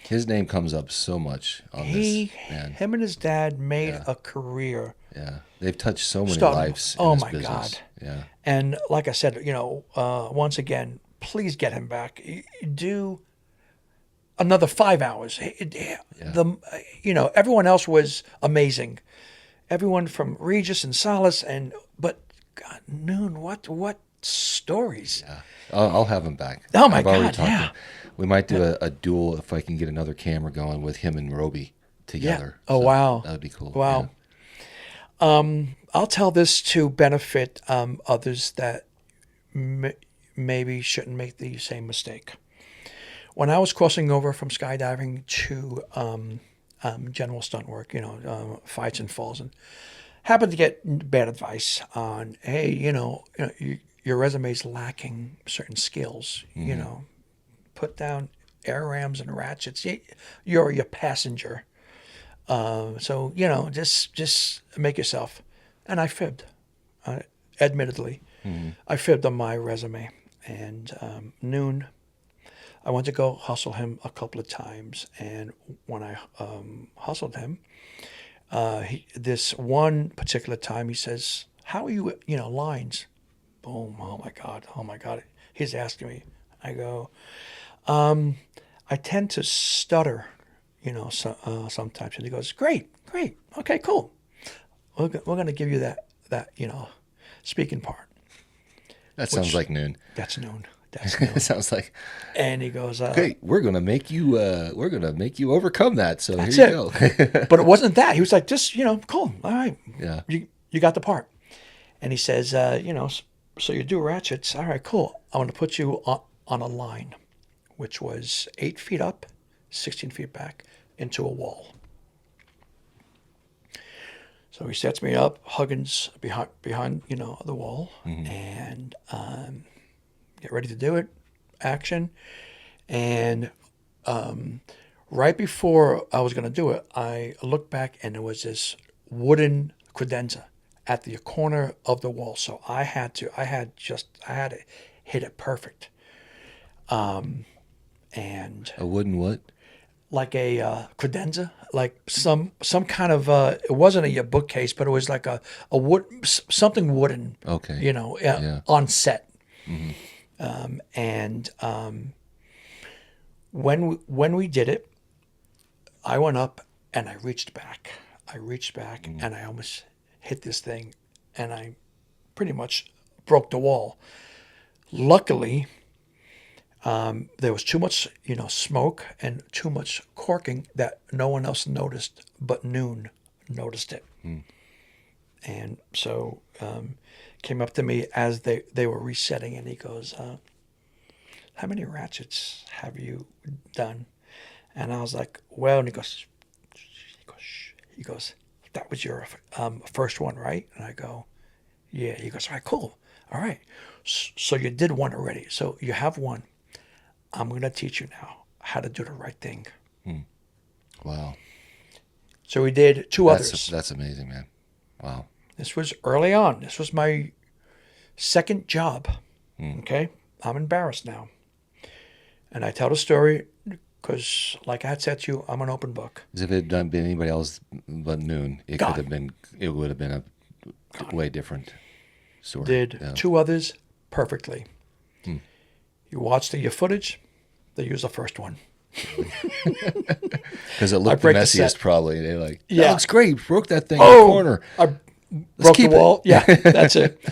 His name comes up so much on this, man. Him and his dad made Yeah. a career Yeah. They've touched so many starting. lives in Oh this my God! business. Yeah. And like I said, once again, please get him back. Do another 5 hours. Everyone else was amazing. Everyone from Regis and Salas, but God, Noon, what stories? Yeah. I'll have him back. Oh my I've already God, talked to yeah, him. We might do a duel if I can get another camera going with him and Roby yeah. together. Oh So wow, that would be cool. Yeah. wow. I'll tell this to benefit others that maybe shouldn't make the same mistake. When I was crossing over from skydiving to general stunt work, fights and falls, and happened to get bad advice on, hey, your resume's lacking certain skills. Put down air rams and ratchets. You're your passenger. So just make yourself. And I fibbed, admittedly. I fibbed on my resume. And Noon, I went to go hustle him a couple of times, and when I hustled him, this one particular time he says, "How are you? Lines?" Boom! Oh my God! Oh my God! He's asking me. I go, I tend to stutter, sometimes. And he goes, "Great, great, okay, cool. We're going to give you that speaking part." That sounds like Noon. That's Noon. That's Noon. It sounds like, And he goes, okay, we're gonna make you overcome that. So that's here you it. go. But it wasn't that. He was like, just, cool. All right. Yeah. You got the part. And he says, so you do ratchets. All right, cool. I want to put you on a line, which was 8 feet up, 16 feet back into a wall. So he sets me up, Huggins behind the wall, and get ready to do it. Action. And right before I was going to do it, I looked back and there was this wooden credenza at the corner of the wall. So I had to hit it perfect. And A wooden what? like a credenza, like some kind of it wasn't a bookcase, but it was like a wood, something wooden. Okay. Yeah. On set. And when we did it, I went up and I reached back. And I almost hit this thing, and I pretty much broke the wall. Luckily, there was too much, smoke and too much corking that no one else noticed, but Noon noticed it. And so came up to me as they were resetting, and he goes, how many ratchets have you done? And I was like, well, and he goes, that was your first one, right? And I go, yeah. He goes, all right, cool. All right. So you did one already. So you have one. I'm going to teach you now how to do the right thing. Wow. So we did two others. That's amazing, man. Wow. This was early on. This was my second job. Okay. I'm embarrassed now. And I tell the story because, like I had said to you, I'm an open book. As if it had been anybody else but Noon, it would have been a way different story. Did two others perfectly. You watch your footage, they use the first one. Because it looked the messiest, probably. They're like, that looks great. Broke that thing in the corner. I broke the wall. Yeah, that's it.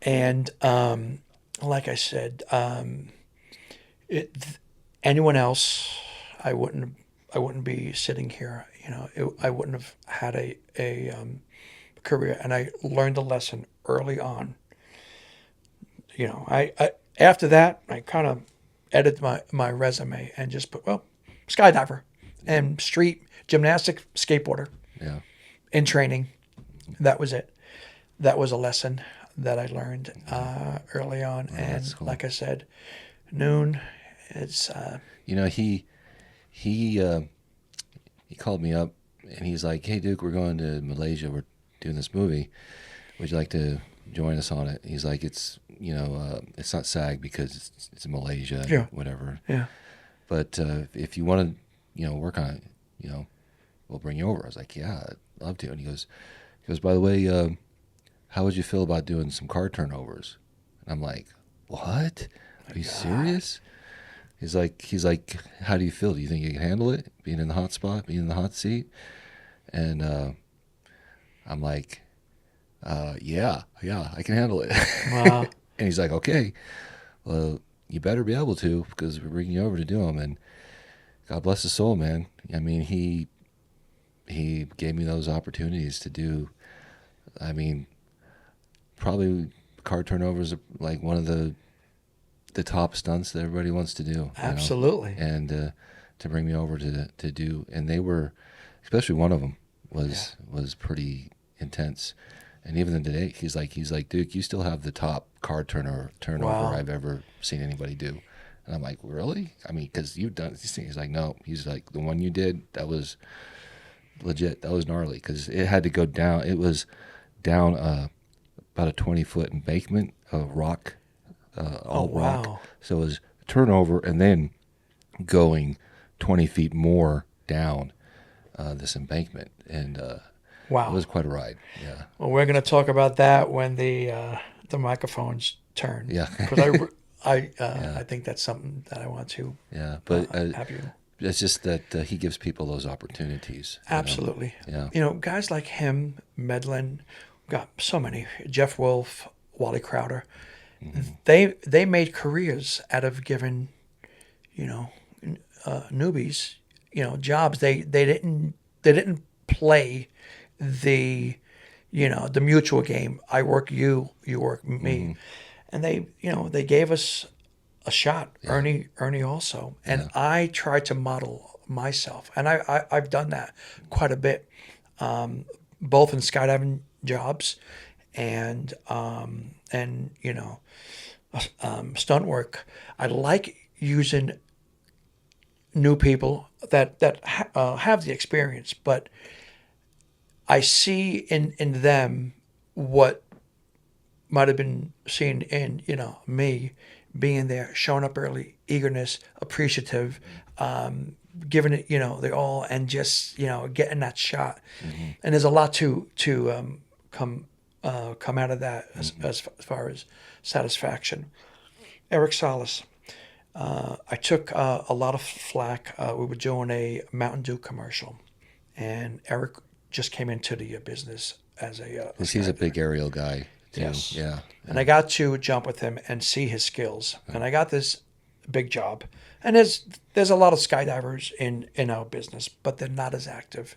And like I said, anyone else, I wouldn't be sitting here. I wouldn't have had a career. And I learned a lesson early on. I after that, I kind of edited my resume and just put, skydiver and street gymnastic skateboarder. Yeah. In training. That was it. That was a lesson that I learned early on. And cool. Like I said, Noon, it's... You know, he he called me up and he's like, "Hey, Duke, we're going to Malaysia. We're doing this movie. Would you like to join us on it?" He's like, "It's it's not SAG because it's in Malaysia, Yeah. whatever. Yeah. But if you want to, work on it, we'll bring you over." I was like, "Yeah, I'd love to." And he goes, "By the way, how would you feel about doing some car turnovers?" And I'm like, "What? Are you serious?" He's like, "How do you feel? Do you think you can handle it? Being in the hot spot, being in the hot seat?" And I'm like, yeah, I can handle it." Wow. And he's like, "Okay, well, you better be able to because we're bringing you over to do them." And God bless his soul, man. I mean, he gave me those opportunities to do. I mean, probably car turnovers are like one of the top stunts that everybody wants to do. Absolutely. And to bring me over to do, and they were, especially one of them was pretty intense. And even today, he's like, "Duke, you still have the top car turnover Wow. I've ever seen anybody do." And I'm like, "Really?" I mean, because you've done these things. He's like, "No." He's like, "The one you did, that was legit. That was gnarly because it had to go down. It was down about a 20-foot embankment of rock, Oh, all rock. wow. So it was turnover and then going 20 feet more down this embankment, and it Wow. was quite a ride. Yeah, Well, we're going to talk about that when the microphones turn. yeah, Because I think that's something that I want to yeah. But have you. it's just that he gives people those opportunities. Absolutely. Yeah. Guys like him, Medlin, got so many. Jeff Wolf, Wally Crowder. Mm-hmm. They made careers out of giving, you know, newbies, jobs. They didn't play the, the mutual game. I work you, you work me, and they gave us a shot. Yeah. Ernie also, and I tried to model myself, and I've done that quite a bit, both in skydiving jobs and stunt work. I like using new people that have the experience, but I see in them what might have been seen in me being there, showing up early, eagerness, appreciative, giving it the all, and just getting that shot. Mm-hmm. And there's a lot to come out of that as far as satisfaction. Eric Salas. I took a lot of flack. We were doing a Mountain Dew commercial, and Eric just came into the business as a He's a skydiver. big aerial guy too. Yes. Yeah. And I got to jump with him and see his skills. And I got this big job. And there's a lot of skydivers in our business, but they're not as active.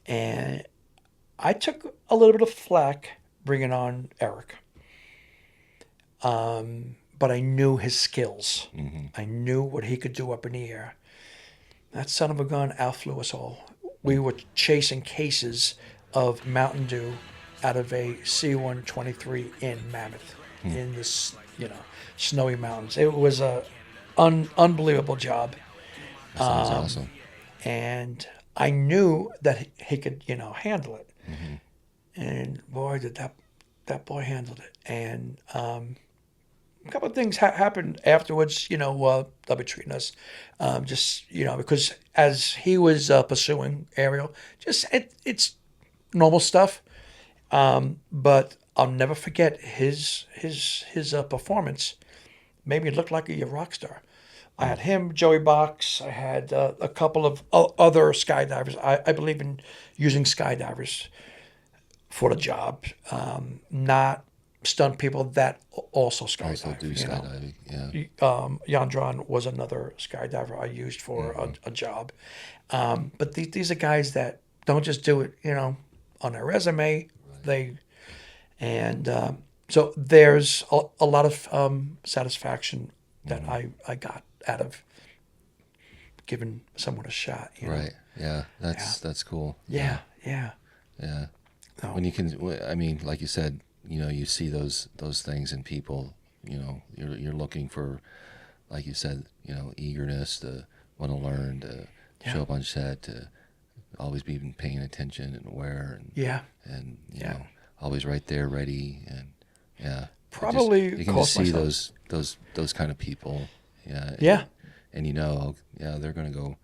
And I took a little bit of flack bringing on Eric. But I knew his skills. Mm-hmm. I knew what he could do up in the air. That son of a gun outflew us all. We were chasing cases of Mountain Dew out of a C-123 in Mammoth, in this, snowy mountains. It was a unbelievable job, That sounds awesome. and I knew that he could, handle it. Mm-hmm. And boy, did that boy handled it. And a couple of things happened afterwards. They'll be treating us, just because as he was pursuing aerial, just it's normal stuff. But I'll never forget his performance. Made me look like a rock star. I had him, Joey Box. I had a couple of other skydivers. I believe in using skydivers for the job, not stunt people that also skydive. Also do skydiving. Yeah. Yandron was another skydiver I used for a job. But these are guys that don't just do it, on their resume. They and so there's a lot of satisfaction that I got out of giving someone a shot. Right. Yeah. That's cool. Yeah. Yeah. No. When you can, I mean, like you said, you see those things in people. You're looking for like you said, eagerness to want to learn, to show up on set, to always be paying attention and aware, Yeah. and Yeah. always right there, ready, and yeah, Probably you can just cost see myself. those kind of people, yeah, Yeah. and yeah, they're gonna go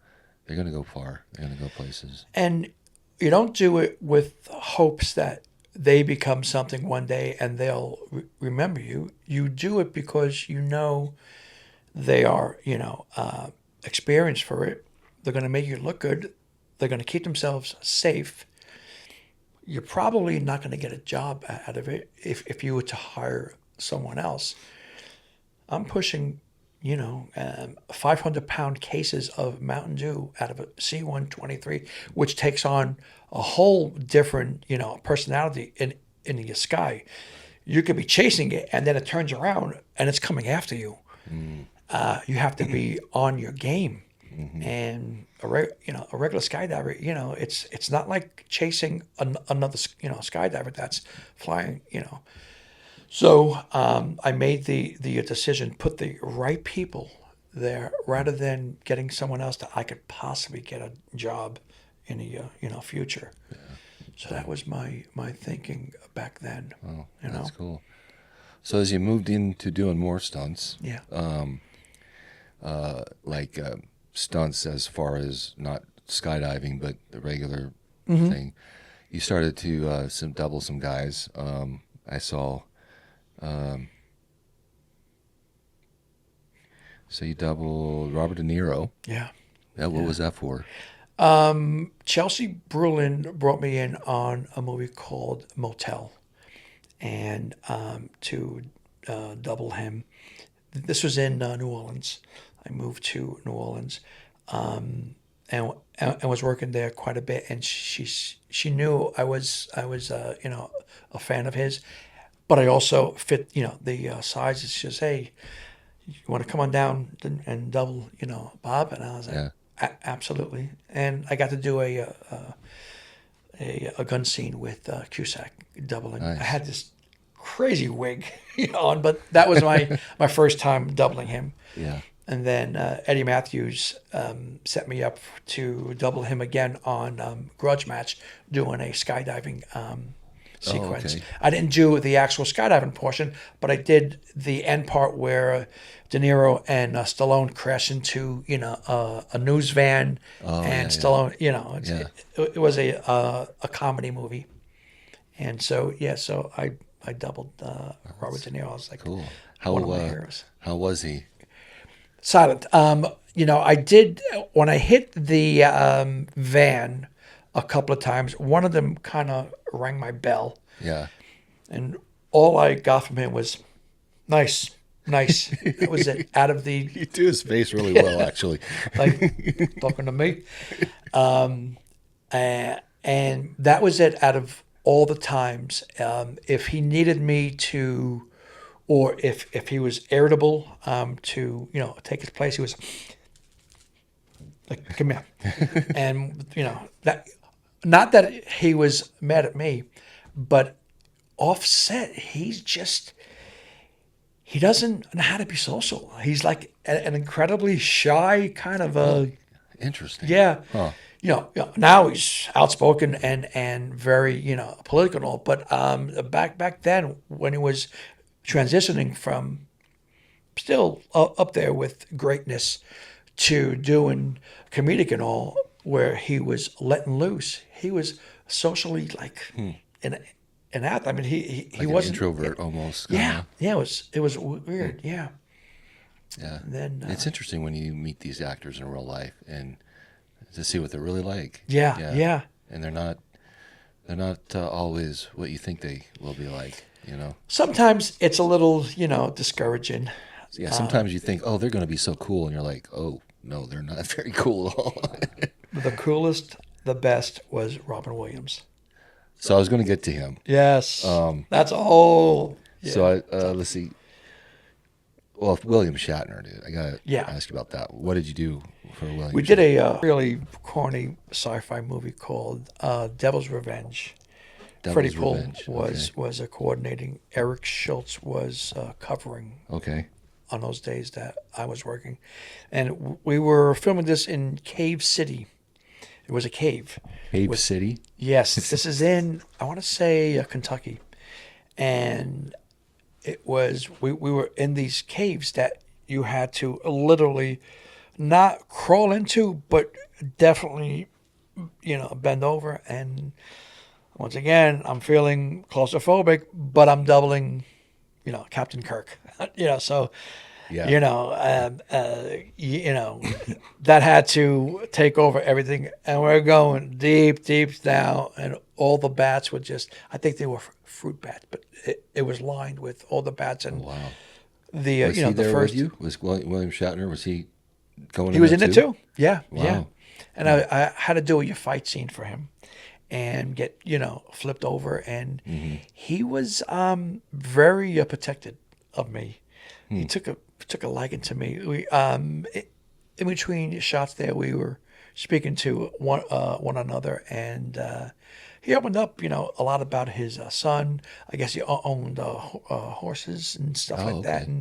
far, they're gonna go places. And you don't do it with hopes that they become something one day and they'll remember you. You do it because you know they are, experienced for it. They're going to make you look good. They're going to keep themselves safe. You're probably not going to get a job out of it if you were to hire someone else. I'm pushing, 500-pound cases of Mountain Dew out of a C-123, which takes on a whole different, personality in the sky. You could be chasing it, and then it turns around and it's coming after you. You have to be on your game. And a regular skydiver, it's not like chasing another skydiver that's flying. So I made the decision, put the right people there rather than getting someone else that I could possibly get a job in the future. So that was my thinking back then. Oh, that's cool. So as you moved into doing more stunts, Yeah. like stunts as far as not skydiving but the regular thing, you started to double some guys. I saw. So you doubled Robert De Niro. Yeah. What was that for? Chelsea Brulin brought me in on a movie called Motel, and to double him. This was in New Orleans. I moved to New Orleans, and was working there quite a bit. And she knew I was a fan of his, but I also fit the sizes. She says, "Hey, you want to come on down and double Bob?" And I was like, Yeah. Absolutely. And I got to do a gun scene with Cusack doubling. Nice. I had this crazy wig on, but that was my first time doubling him. Yeah. And then Eddie Matthews set me up to double him again on Grudge Match, doing a skydiving sequence. okay. I didn't do the actual skydiving portion, but I did the end part where De Niro and Stallone crash into a news van, Oh, and yeah, Stallone, Yeah. it was a comedy movie, and so I doubled Robert De Niro. I was like, Cool. one of my heroes. How was he? Silent. I did when I hit the van a couple of times. One of them kind of rang my bell, Yeah. and all I got from him was nice. That was it. Out of the You do his face really well, actually. like talking to me, and that was it. Out of all the times, if he needed me to, or if he was irritable, to take his place, he was like, "Come here," and that. Not that he was mad at me, but offset, he doesn't know how to be social. He's like an incredibly shy kind of a Interesting. yeah. Huh. Now he's outspoken and very political and all, but back then when he was transitioning from still up there with greatness to doing comedic and all, where he was letting loose, he was socially like an athlete. I mean, he Like an wasn't introvert almost. Yeah, yeah, it was weird. Yeah. Yeah. And then It's interesting when you meet these actors in real life and to see what they're really like. yeah. And they're not always what you think they will be like. Sometimes it's a little discouraging. Yeah. Sometimes you think, oh, they're going to be so cool, and you're like, oh no, they're not very cool at all. The coolest, the best was Robin Williams. So I was going to get to him. Yes, that's a whole. Yeah. So let's see. Well, William Shatner, dude, I gotta ask you about that. What did you do for William? We did a really corny sci-fi movie called Devil's Revenge. Freddie Poole was coordinating. Eric Schultz was covering. Okay. on those days that I was working, and we were filming this in Cave City. It was a cave. Cave With City. Yes, this is in, I want to say, Kentucky, and it was we were in these caves that you had to literally not crawl into, but definitely bend over. And once again, I'm feeling claustrophobic, but I'm doubling, Captain Kirk. So Yeah. you know, you know, that had to take over everything. And we're going deep, deep down, and all the bats were just, I think they were fruit bats, but it was lined with all the bats. Oh And wow. the, Was he the there with first, you? Was William Shatner? Was he going he in was there in it too? too. Yeah, yeah. Wow. And I had to do a fight scene for him and get, flipped over. And he was very protected of me. He took a liking to me. In between shots there, we were speaking to one another, and he opened up, a lot about his son. I guess he owned horses and stuff Oh, like that, okay.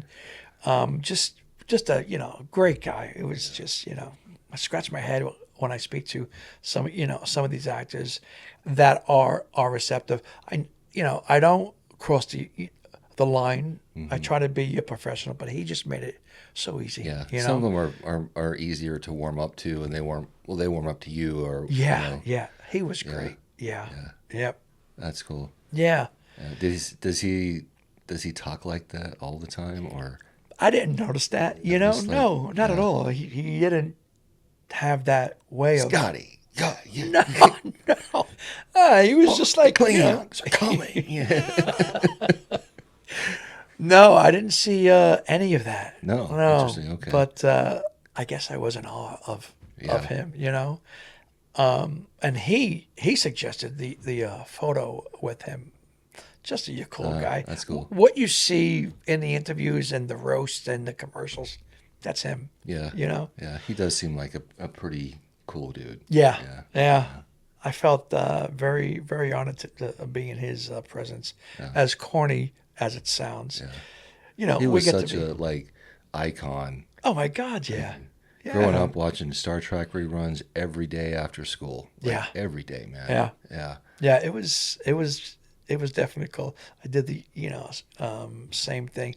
and just a great guy. It was just I scratch my head when I speak to some of these actors that are receptive. I don't cross the line. I try to be a professional, but he just made it so easy. Yeah. Some of them are easier to warm up to, and they warm up to you, or Yeah, yeah. He was Yeah. great. Yeah. Yeah. Yep. That's cool. Yeah. Does he talk like that all the time, or I didn't notice that, just like No, not at all. He didn't have that way of. Scotty? Yeah, yeah. No, no. He was just like, Klingons are coming. Yeah. No, I didn't see any of that. No, No. interesting. Okay. But I guess I was in awe of Yeah. him, and he suggested the photo with him. Just a cool guy. That's cool. What you see in the interviews and the roasts and the commercials, that's him. Yeah. Yeah. He does seem like a pretty cool dude. Yeah, Yeah. yeah. I felt very, very honored to be in his presence. As corny as it sounds, He we was get such to be. a like icon. Oh my God, yeah, yeah, Growing up watching Star Trek reruns every day after school. Like, Yeah. every day, man. Yeah. Yeah. yeah. It was definitely cool. I did the same thing.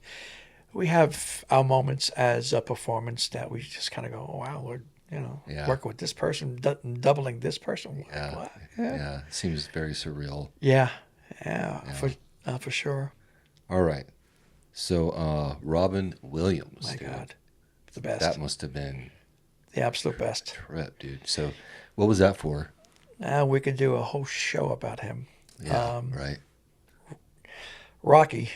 We have our moments as a performance that we just kind of go, oh, wow, we're Yeah. working with this person, doubling this person. Yeah. What? Yeah. It seems very surreal. Yeah, yeah, for sure. All right. So Robin Williams. My dude. God, the best, That must have been the absolute best. trip, dude. So what was that for? Now we could do a whole show about him. Yeah. Right. Rocky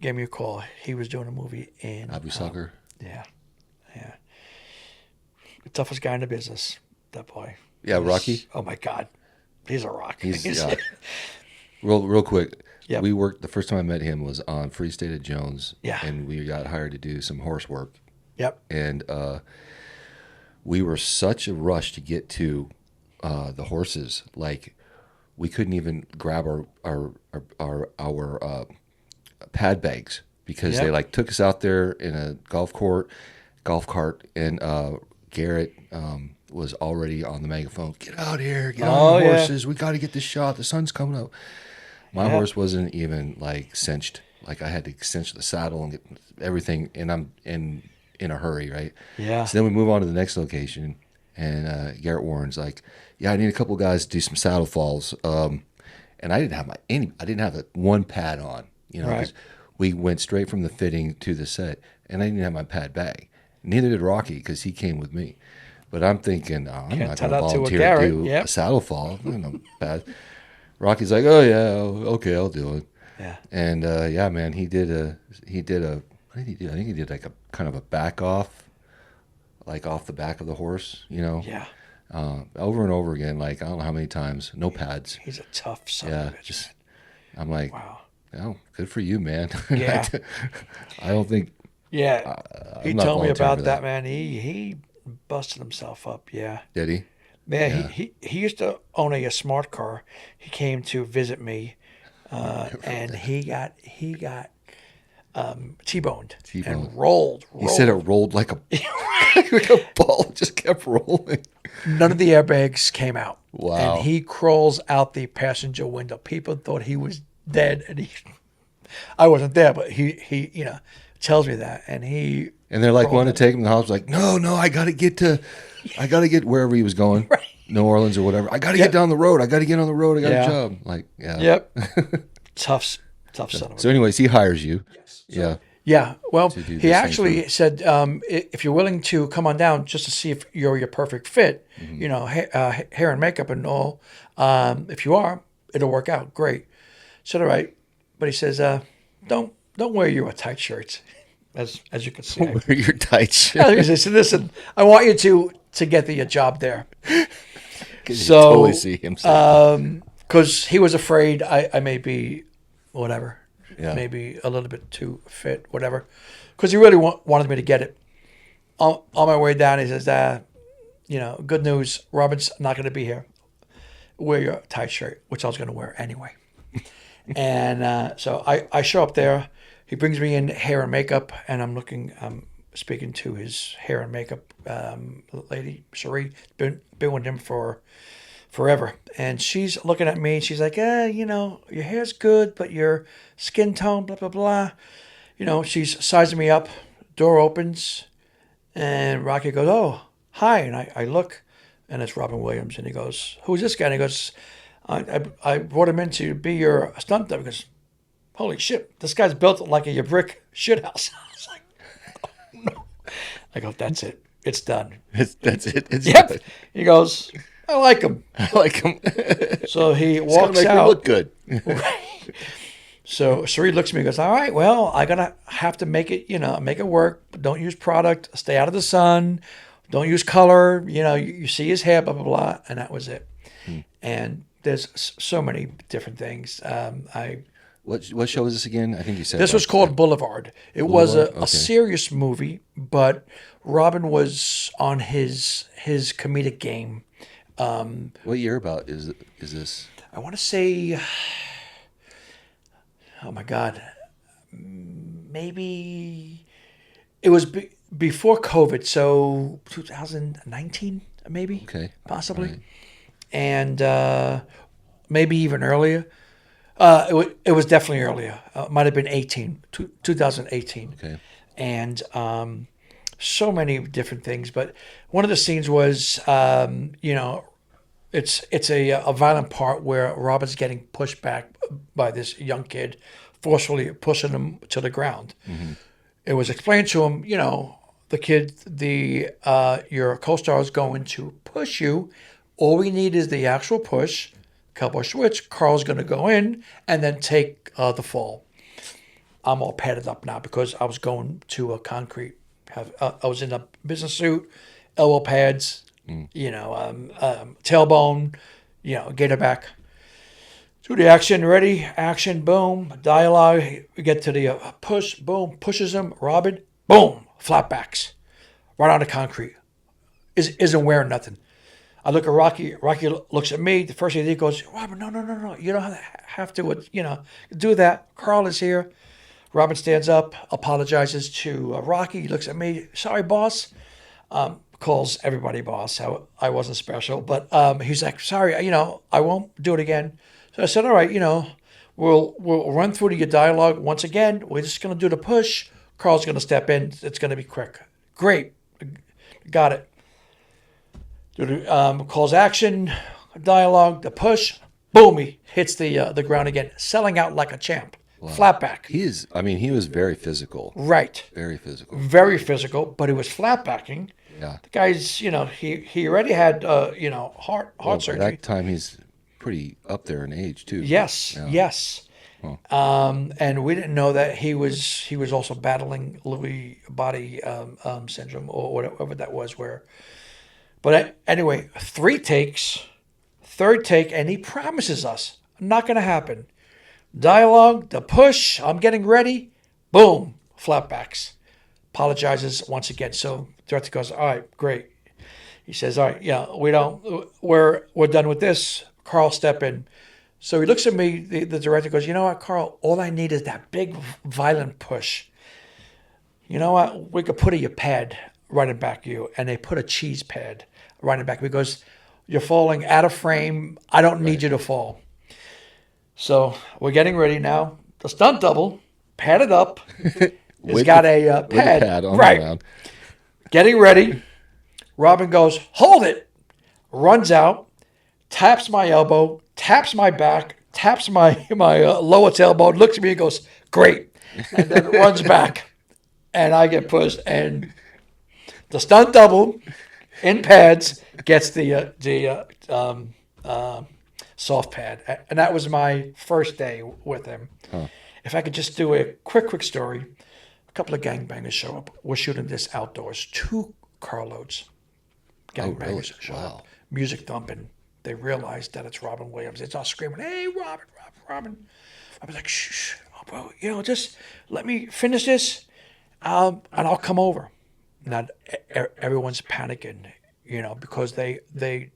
gave me a call. He was doing a movie in Abu Sucker. yeah, yeah. The toughest guy in the business. That boy. Yeah, Rocky. Oh my God, he's a rock. He's yeah. Real quick. Yep. We worked. The first time I met him was on Free State of Jones. Yeah. And we got hired to do some horse work. Yep. And we were such a rush to get to the horses. Like we couldn't even grab our pad bags because Yep. they like took us out there in a golf cart, and Garrett was already on the megaphone. Get out here, get on the yeah. horses. We got to get this shot. The sun's coming up. My horse wasn't even like cinched. Like I had to cinch the saddle and get everything, and I'm in a hurry, right? Yeah. So then we move on to the next location, and Garrett Warren's like, "Yeah, I need a couple of guys to do some saddle falls." And I didn't have I didn't have one pad on, Right. 'cause we went straight from the fitting to the set, and I didn't have my pad bag. Neither did Rocky because he came with me. But I'm thinking, I'm Can't not tell going to that to a volunteer to Garrett. do Yep. a saddle fall. I don't know pad. Rocky's like, oh yeah, okay, I'll do it. Yeah. And yeah, man, he did a what did he do? I think he did like a kind of a back off, like off the back of the horse, Yeah. over and over again. Like I don't know how many times, no pads. He's a tough son Yeah, of a bitch. just I'm like, Wow. oh, good for you, man. Yeah. I don't think Yeah. He I'm not told me volunteering about for that, man. He busted himself up. Yeah. Did he? Man, Yeah. he used to own a smart car. He came to visit me, and he got T-boned T-boned. and rolled. He said it rolled like a like a ball. It just kept rolling. None of the airbags came out. Wow. And he crawls out the passenger window. People thought he was dead, and I wasn't there, but he tells me that, and they're like crawled wanting in. to take him to the hospital. Like, no, I got to get wherever he was going, Right. New Orleans or whatever. I got to get down the road. I got to get on the road. I got Yeah. a job. Like, yeah. Yep. Tough son of a. So, anyways, he hires you. Yes. Yeah. Yeah. Well, do he this actually said, if you're willing to come on down just to see if you're your perfect fit, hair and makeup and all, if you are, it'll work out great. So, all right. But he says, don't wear your tight shirts, as you can see. Wear your tight shirt. He said, listen, I want you to get the job there. So totally see him say because he was afraid I may be whatever, maybe a little bit too fit, whatever. Because he really wanted me to get it. On my way down, he says, good news, Robin's not going to be here. Wear your tight shirt, which I was going to wear anyway. And so I show up there. He brings me in hair and makeup, and I'm speaking to his hair and makeup lady, Cherie. Been with him for forever. And she's looking at me. She's like, your hair's good, but your skin tone, blah, blah, blah. She's sizing me up. Door opens, and Rocky goes, oh, hi. And I look, and it's Robin Williams. And he goes, who's this guy? And he goes, I brought him in to be your stunt double. He goes, holy shit, this guy's built like a brick shithouse. I was like, oh, no. I go, that's it. It's done. That's it. It's Yep. done. He goes, I like him. I like him. So he It's gonna walks make me out. look good. So Cherie looks at me and goes, all right, well, I'm going to have to make it work. Don't use product. Stay out of the sun. Don't use color. You see his hair, blah, blah, blah. And that was it. And there's so many different things. What show was this again? I think you said This was called Boulevard. It was Boulevard? a Okay. serious movie, but Robin was on his comedic game. What year about is this? I want to say, oh my God, maybe it was before COVID, so 2019, maybe, Okay. possibly, Right. and maybe even earlier. It was definitely earlier. Might have been 2018. Okay. And so many different things. But one of the scenes was, it's a violent part where Robin's getting pushed back by this young kid, forcefully pushing him to the ground. Mm-hmm. It was explained to him, the kid, your co-star is going to push you. All we need is the actual push. Cowboy switch. Carl's going to go in and then take the fall. I'm all padded up now because I was going to a concrete. I was in a business suit, elbow pads, tailbone, gator back. To the action, ready, action, boom, dialogue. We get to the push, boom, pushes him. Robin, boom, flatbacks, right on the concrete. Isn't wearing nothing. I look at Rocky. Rocky looks at me. The first thing he goes, Robin, no. You don't have to, do that. Carl is here. Robin stands up, apologizes to Rocky. He looks at me. Sorry, boss. Calls everybody boss. I wasn't special. But he's like, sorry, I won't do it again. So I said, all right, we'll run through to your dialogue once again. We're just going to do the push. Carl's going to step in. It's going to be quick. Great. Got it. Calls action, dialogue, the push, boom, he hits the ground again, selling out like a champ. Wow. Flatback. He was very physical. Right. Very physical. Very physical, but he was flatbacking. Yeah. The guy's, he already had, heart surgery. By that time, he's pretty up there in age, too. Yes, yeah. yes. Huh. And we didn't know that he was also battling Lewy body syndrome or whatever that was But anyway, 3 takes, third take, and he promises us, not going to happen. Dialogue, the push, I'm getting ready, boom, flatbacks. Apologizes once again. So director goes, all right, great. He says, all right, we're done with this. Carl, step in. So he looks at me, the director goes, you know what, Carl, all I need is that big violent push. You know what, we could put your pad right in back of you. And they put a cheese pad right in back of me. He goes, you're falling out of frame. I don't need you to fall. So we're getting ready now. The stunt double, padded up, has got a with a pad. pad on Right. around. Getting ready. Robin goes, hold it. Runs out, taps my elbow, taps my back, taps my lower tailbone, looks at me and goes, great. And then runs back. And I get pushed. And the stunt double in pads gets the soft pad. And that was my first day with him. Huh. If I could just do a quick story. A couple of gangbangers show up. We're shooting this outdoors. 2 carloads. Gangbangers really? show Wow. up. Music thumping. They realize that it's Robin Williams. It's all screaming, hey, Robin. I was like, shh, oh, bro, just let me finish this, and I'll come over. Now, everyone's panicking, because they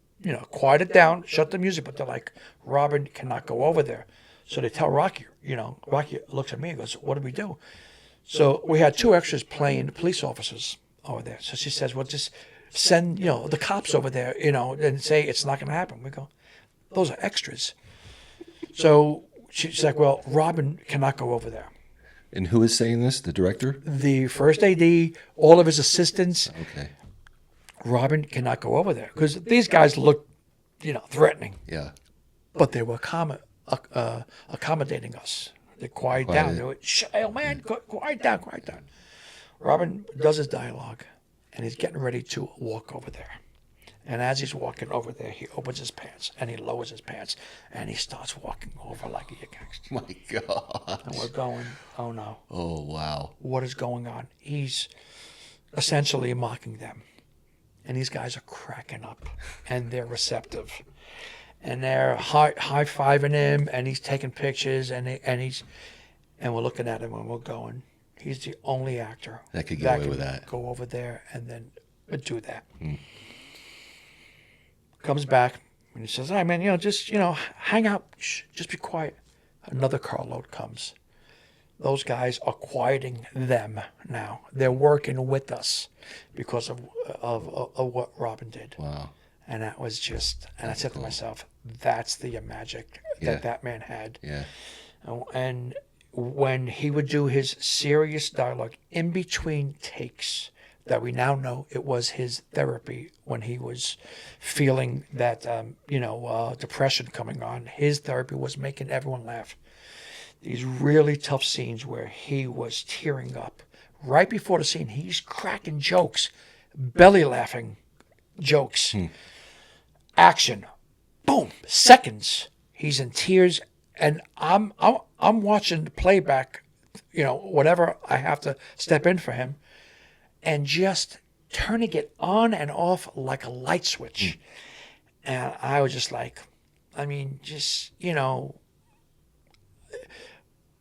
quiet it down, shut the music, but they're like, Robin cannot go over there. So they tell Rocky, Rocky looks at me and goes, what do we do? So we had 2 extras playing police officers over there. So she says, well, just send, the cops over there, and say it's not going to happen. We go, those are extras. So she's like, well, Robin cannot go over there. And who is saying this? The director? The first AD, all of his assistants, Okay. Robin cannot go over there because these guys look, threatening, Yeah. but they were accommodating us. They quiet down. They were, oh man, quiet down. Robin does his dialogue, and he's getting ready to walk over there. And as he's walking over there, he opens his pants and he lowers his pants and he starts walking over like a gangster. My God. And we're going, oh no, Oh, wow. what is going on? He's essentially mocking them. And these guys are cracking up and they're receptive. And they're high-fiving him and he's taking pictures and we're looking at him and we're going, he's the only actor That could get away with that. Go over there and then do that. Comes back and he says, all right, man, just, hang out. Shh, just be quiet. Another carload comes. Those guys are quieting them now. They're working with us because of what Robin did. Wow. And that was just, and I said to myself, that's the magic that man had. Yeah. And when he would do his serious dialogue in between takes, that we now know it was his therapy when he was feeling that, depression coming on. His therapy was making everyone laugh. These really tough scenes where he was tearing up. Right before the scene, he's cracking jokes, belly laughing jokes. Action, boom, seconds. He's in tears, and I'm watching the playback, whatever I have to step in for him, and just turning it on and off like a light switch. And I was just like,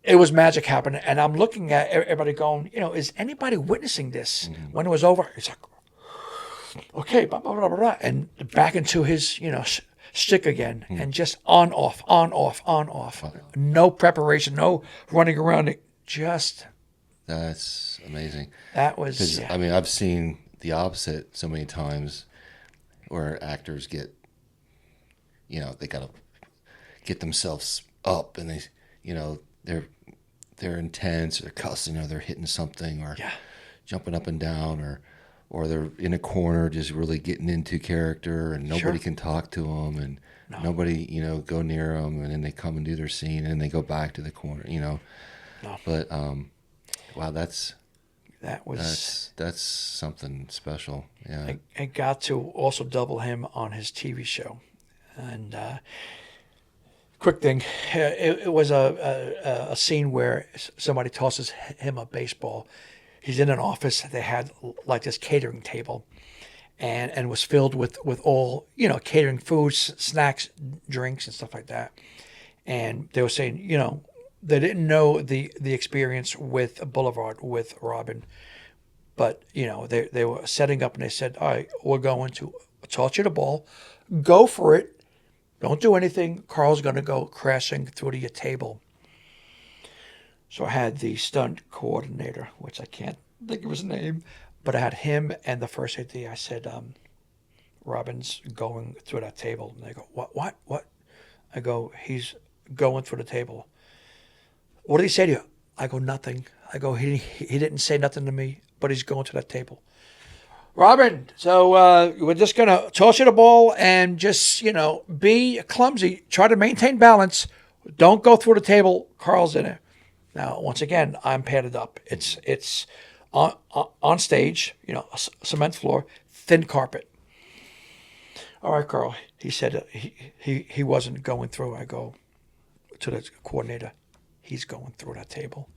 it was magic happening. And I'm looking at everybody going, is anybody witnessing this? When it was over, it's like, okay, blah, blah, blah, blah, blah. And back into his, shtick again. And just on, off. No preparation, no running around. That's amazing. That was, Because, I've seen the opposite so many times where actors get, they got to get themselves up and they, they're intense, they're cussing, or they're hitting something, or jumping up and down, or they're in a corner just really getting into character, and nobody can talk to them, and nobody, go near them, and then they come and do their scene, and they go back to the corner, No. But wow, that's something special. Yeah, I got to also double him on his TV show, and quick thing, it was a scene where somebody tosses him a baseball. He's in an office. They had like this catering table, and was filled with all catering foods, snacks, drinks, and stuff like that. And they were saying, they didn't know the experience with Boulevard with Robin, but they were setting up and they said, all right, we're going to toss you the ball, go for it, Don't do anything. Carl's going to go crashing through to your table. So I had the stunt coordinator, which I can't think of his name, but I had him and the first AD. I said, Robin's going through that table. And they go, what? I go, he's going through the table. What did he say to you? I go, nothing. I go, he didn't say nothing to me, but he's going to that table. Robin, so we're just going to toss you the ball and just, be clumsy. Try to maintain balance. Don't go through the table. Carl's in it. Now, once again, I'm padded up. It's on stage, a cement floor, thin carpet. All right, Carl. He said he wasn't going through. I go to the coordinator. He's going through that table.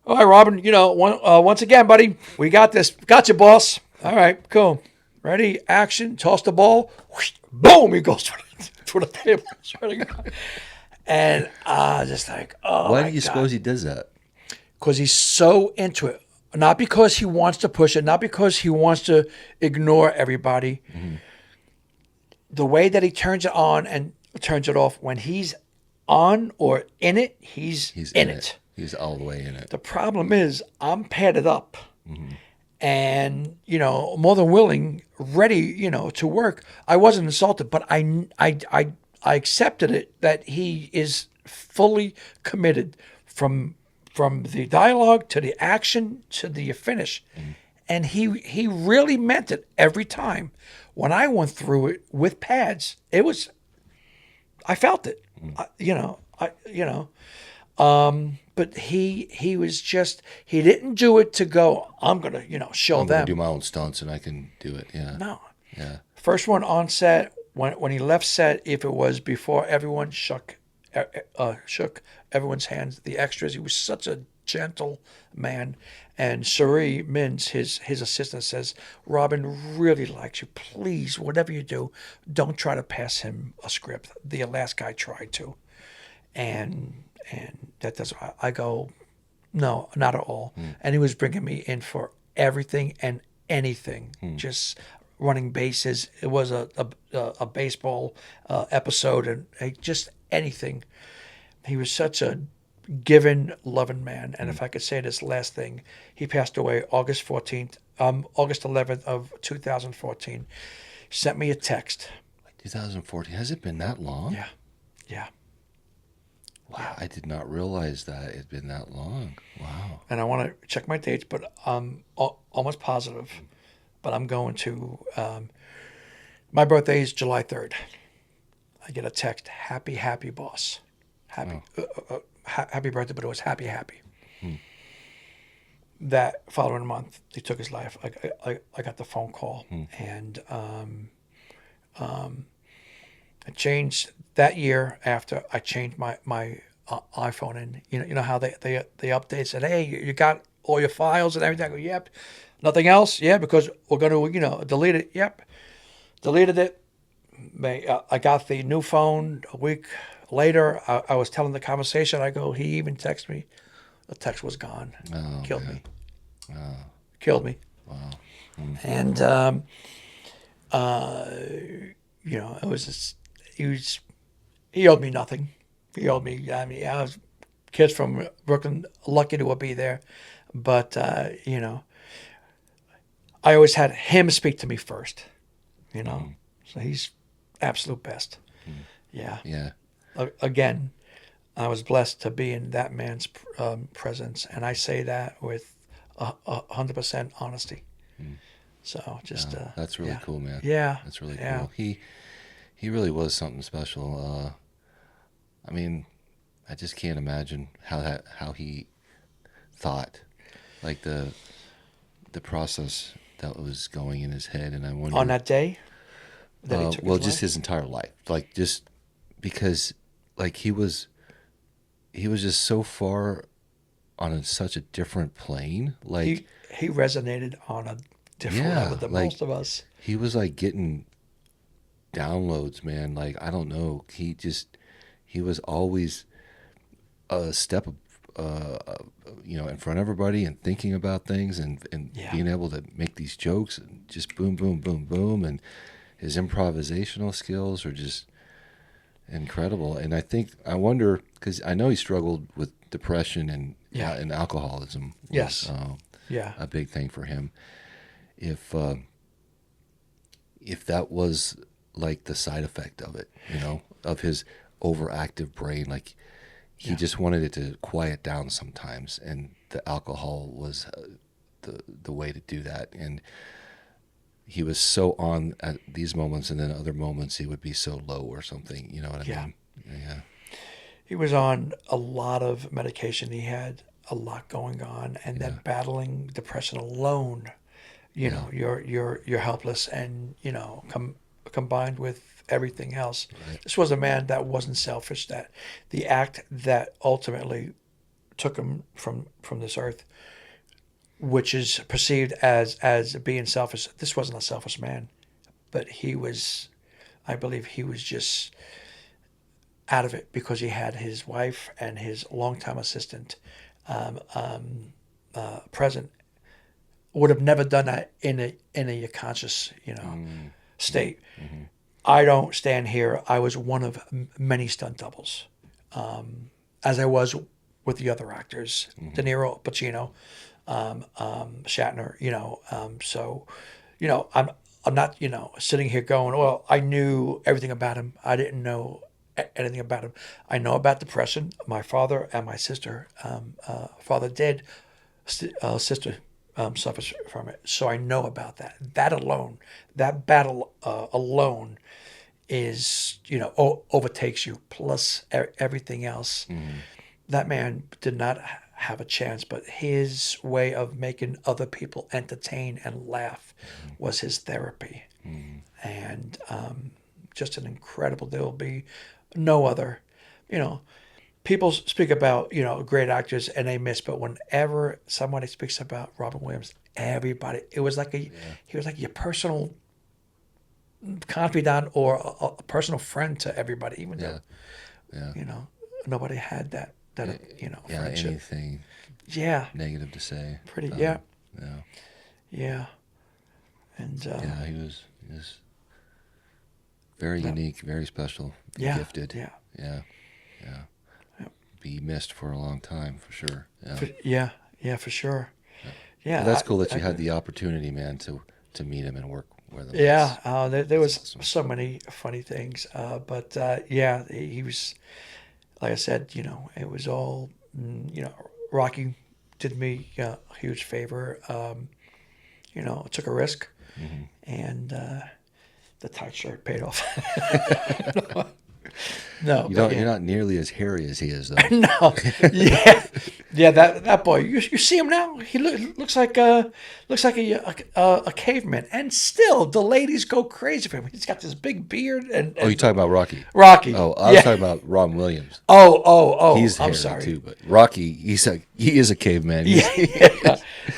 All right, Robin, once again, buddy, we got this. Got you, boss. All right, cool. Ready, action, toss the ball. Whoosh, boom, he goes through the table. And just like, oh, Why do you suppose he does that? Because he's so into it. Not because he wants to push it, not because he wants to ignore everybody. Mm-hmm. The way that he turns it on and turns it off, when he's on or in it, he's in it. He's all the way in it. The problem is I'm padded up and, more than willing, ready, to work. I wasn't insulted, but I accepted it that he is fully committed from the dialogue to the action to the finish. And he really meant it every time. When I went through it with pads, I felt it, but he was just, he didn't do it to go, I'm going to, show I'm them. going to do my own stunts and I can do it. Yeah. No. Yeah. First one on set, when he left set, if it was before everyone shook everyone's hands, the extras, he was such a gentle man. And Suri Mins, his assistant, says, Robin really likes you. Please, whatever you do, don't try to pass him a script. The last guy tried to. And that doesn't, I go, no, not at all. And he was bringing me in for everything and anything, just running bases. It was a baseball episode and just anything. He was such a given, loving man. And if I could say this last thing, he passed away August 11th of 2014. He sent me a text. 2014. Has it been that long? Yeah. Yeah. Wow, yeah. I did not realize that it had been that long. Wow. And I want to check my dates, but I'm almost positive. But I'm going to, my birthday is July 3rd. I get a text, happy boss. Happy birthday, but it was happy. That following month, he took his life. I got the phone call. And I changed that year after I changed my iPhone, and you know how they update, said, hey, you got all your files and everything. I go, yep. Nothing else? Yeah, because we're going to delete it. Yep. Deleted it. I got the new phone a week later. I was telling the conversation. I go, he even texted me. The text was gone. Oh, Killed man. me. Oh. Killed me. Wow. And it was just, he owed me nothing. He owed me, I was kids from Brooklyn, lucky to be there. But, I always had him speak to me first, So he's absolute best. Yeah. Yeah. Again, I was blessed to be in that man's presence. And I say that with 100% honesty. So just that's really cool, man. Yeah, that's really cool. He really was something special. I mean, I just can't imagine how he thought, like the process that was going in his head, and I wonder on that day that he took his just life? his entire life, like just because, like he was just so far on such a different plane, like he resonated on a different level than like, most of us. He was like getting downloads, man. Like, I don't know. He was always a step, in front of everybody and thinking about things and being able to make these jokes and just boom, boom, boom, boom. And his improvisational skills are just, incredible. And I wonder, because I know he struggled with depression Yeah. and alcoholism was Yes. Yeah. a big thing for him. If that was like the side effect of it, of his overactive brain, like he just wanted it to quiet down sometimes, and the alcohol was the way to do that. And he was so on at these moments, and then other moments he would be so low or something. You know what I Yeah. mean? Yeah. He was on a lot of medication. He had a lot going on, and then battling depression alone, you're helpless, and combined with everything else. Right. This was a man that wasn't selfish. That the act that ultimately took him from this earth, which is perceived as being selfish. This wasn't a selfish man, but he was. I believe he was just out of it because he had his wife and his longtime assistant present. Would have never done that in a conscious state. Mm-hmm. I don't stand here. I was one of many stunt doubles, as I was with the other actors, De Niro, Pacino, Shatner. So I'm not sitting here going, well, I knew everything about him. I didn't know anything about him. I know about depression. My father and my sister, father dead, sister suffers from it. So I know about that. That alone, that battle alone is, overtakes you, plus everything else. That man did not have a chance, but his way of making other people entertain and laugh was his therapy. And just an incredible, there will be no other, people speak about, great actors and they miss, but whenever somebody speaks about Robin Williams, everybody, it was like he was like your personal confidant or a personal friend to everybody, even though, nobody had that, friendship. Anything Yeah. negative to say. Pretty, Yeah. Yeah. And, He was very unique, very special, gifted. Yeah. Yeah. Be missed for a long time, for sure. Yeah, for sure. Yeah. Well, that's cool that you had the opportunity, man, to meet him and work with him. Yeah, there was awesome. so many funny things, but he was, like I said, it was all, Rocky did me a huge favor. Took a risk, and the tight shirt paid off. No, You're not nearly as hairy as he is, though. No, yeah. That boy. You see him now? He looks like a caveman, and still the ladies go crazy for him. He's got this big beard and Oh, you're talking about Rocky? Rocky. Oh, I was talking about Robin Williams. Oh. He's I'm hairy sorry. too, but Rocky, he is a caveman.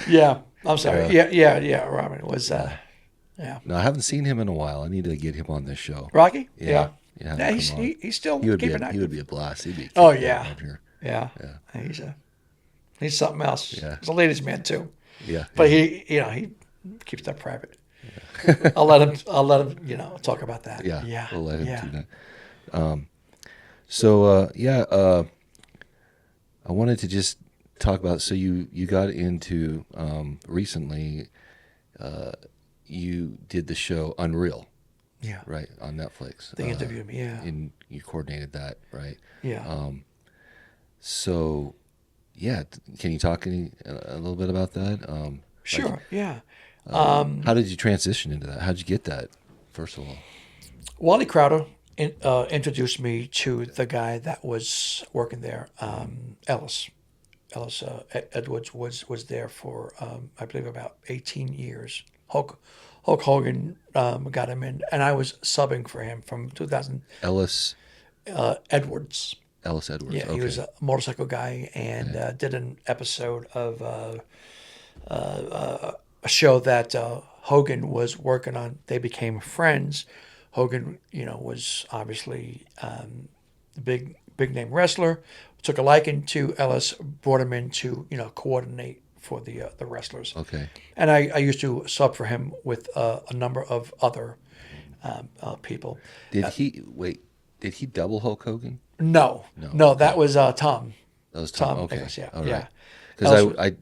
Yeah. I'm sorry. Yeah. Robin was. Yeah. No, I haven't seen him in a while. I need to get him on this show. Rocky. Yeah. Yeah, he's still He would keeping active. He would be a blast. He'd be. Oh yeah. Up here. Yeah. He's something else. Yeah. He's a ladies' man too. Yeah. But he keeps that private. I'll let him talk about that. Yeah. We'll let him do that. I wanted to just talk about. So you got into recently. You did the show Unreal. Yeah. Right, on Netflix. They interviewed me. Yeah. And you coordinated that, right? Yeah. So, can you talk a little bit about that? Sure. Yeah. How did you transition into that? How did you get that? First of all, Wally Crowder introduced me to the guy that was working there, Ellis. Edwards was there for I believe about 18 years. Hulk Hogan got him in, and I was subbing for him from 2000. Ellis Edwards. Ellis Edwards. Yeah, Okay. he was a motorcycle guy and did an episode of a show that Hogan was working on. They became friends. Hogan, was obviously the big name wrestler. Took a liking to Ellis, brought him in to coordinate for the wrestlers. Okay. And I used to sub for him with a number of other people. Did did he double Hulk Hogan? No, No. no, Okay. that was Tom. That was Tom. Tom Okay. Nicholas, yeah, All yeah. right. Because Else,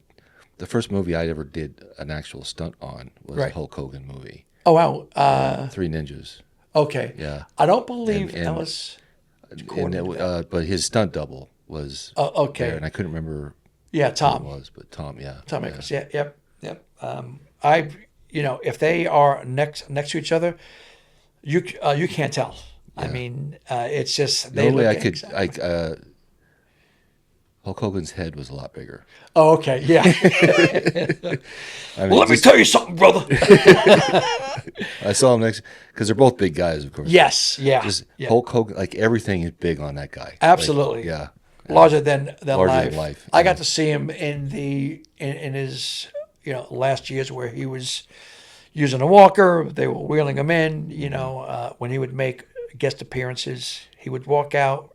the first movie I ever did an actual stunt on was a right. Hulk Hogan movie, Oh wow. Three Ninjas. Okay. Yeah. I don't And believe and Ellis coordinated that. but his stunt double was there, Okay. and I couldn't remember Yeah, who it Tom. was, but Tom. Yeah. Tom Yeah. Nicholas. Yeah, yep, yep. I, if they are next to each other, you can't tell. I Yeah. mean, it's just The they only way look I could, exactly. Hulk Hogan's head was a lot bigger. Oh, okay, yeah. I Well, mean, let me just tell you something, brother. I saw him next because they're both big guys, of course. But Yes, yeah, just yeah. Hulk Hogan, like everything is big on that guy. Like, Absolutely. yeah, yeah, Larger than larger than life. life. I Yeah, got to see him in his last years where he was using a walker. They were wheeling him in. When he would make guest appearances, he would walk out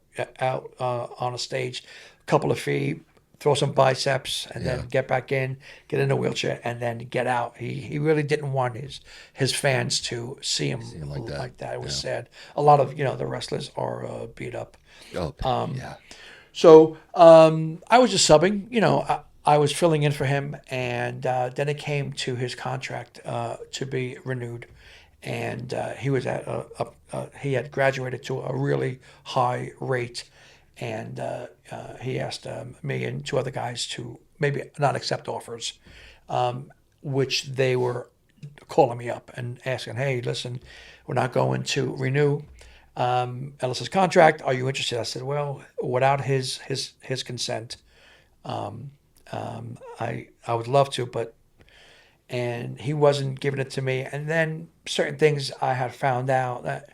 on a stage, a couple of feet, throw some biceps, and yeah, then get back in, get in a wheelchair, and then get out. He really didn't want his fans to see him seemed like that. like that. It was Yeah. sad. A lot of the wrestlers are beat up. Oh, yeah. So I was just subbing. I was filling in for him, and then it came to his contract to be renewed, and he was at he had graduated to a really high rate, and he asked me and two other guys to maybe not accept offers, which they were calling me up and asking, "Hey, listen, we're not going to renew Ellis's contract. Are you interested?" I said, "Well, without his consent, I would love to, but." And he wasn't giving it to me. And then certain things I had found out that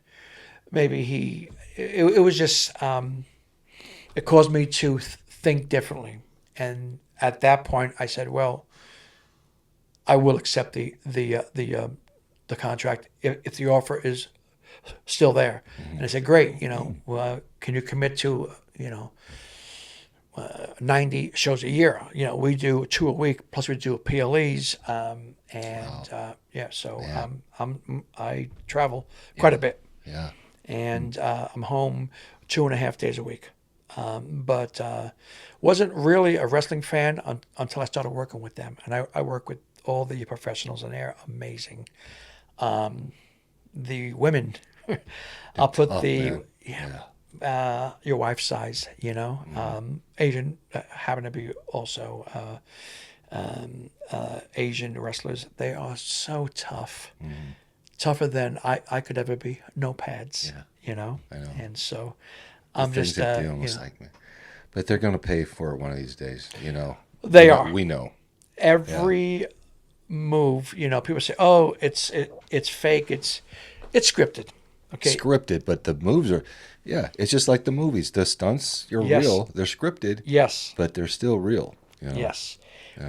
maybe it was just it caused me to think differently. And at that point, I said, "Well, I will accept the contract if the offer is still there." And I said, "Great, well, can you commit to 90 shows a year? We do two a week, plus we do PLEs, and yeah, so Yeah. I travel quite a bit, Yeah. and I'm home 2.5 days a week." But wasn't really a wrestling fan until I started working with them, and I work with all the professionals, and they're amazing. The women, I'll put Tough, the man. Yeah. your wife's size, Asian happen to be also Asian wrestlers. They are so tough, tougher than I could ever be. No pads, Yeah. I know. and so The I'm things just they do almost like me. But they're going to pay for it one of these days, they are We know. Yeah. every move. People say, "Oh, it's fake. It's scripted." Okay. Scripted, but the moves are, yeah, it's just like the movies. The stunts are Yes. real. They're scripted, Yes. but they're still real. Yes.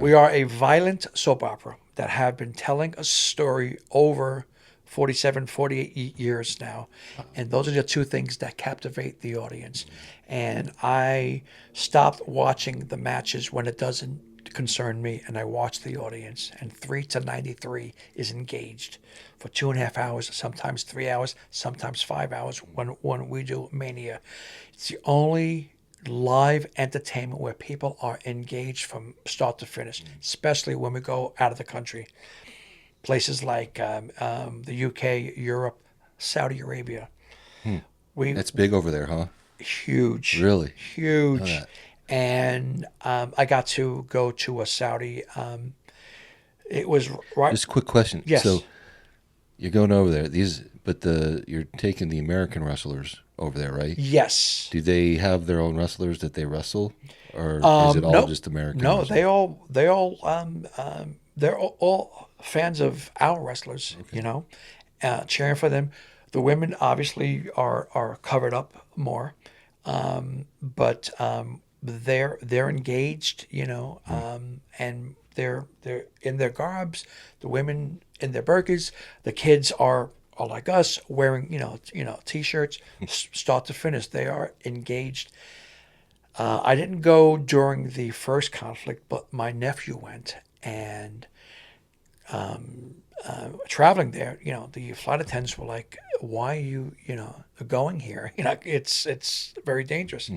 We are a violent soap opera that have been telling a story over 47, 48 years now. And those are the two things that captivate the audience. And I stopped watching the matches when it doesn't concern me, and I watch the audience. And 3 to 93 is engaged for 2.5 hours, sometimes 3 hours, sometimes 5 hours when we do Mania. It's the only live entertainment where people are engaged from start to finish, especially when we go out of the country. Places like the UK, Europe, Saudi Arabia. We That's big over there, huh? huge, Really? huge. that. And I got to go to a Saudi. It was right. Just a quick question. Yes. So you're going over there. You're taking the American wrestlers over there, right? Yes. Do they have their own wrestlers that they wrestle, or is it all No, just American? no. wrestlers? They're all fans of our wrestlers. Cheering for them. The women obviously are covered up more, but they're engaged. And they're in their garbs. The women in their burkas. The kids are like us, wearing t-shirts, start to finish. They are engaged. I didn't go during the first conflict, but my nephew went, and traveling there, the flight attendants were like, why are you, going here? It's very dangerous.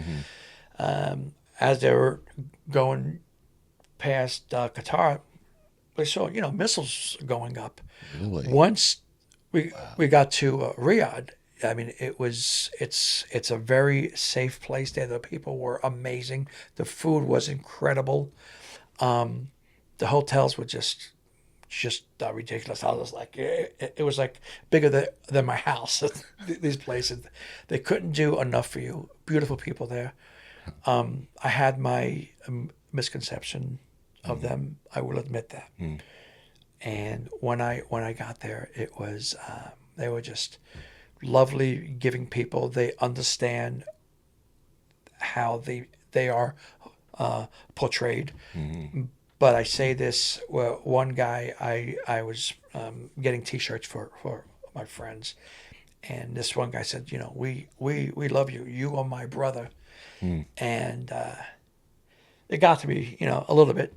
As they were going past Qatar, they saw, missiles going up. Really? Once we got to Riyadh, I mean, it's a very safe place there. The people were amazing. The food was incredible. The hotels were just ridiculous. I was like, it was like bigger than my house. These places, they couldn't do enough for you. Beautiful people there. I had my misconception of them. I will admit that. And when I got there, it was they were just lovely, giving people. They understand how they are portrayed. But I say this: well, one guy, I was getting T-shirts for my friends, and this one guy said, we love you. You are my brother, and it got to me, a little bit.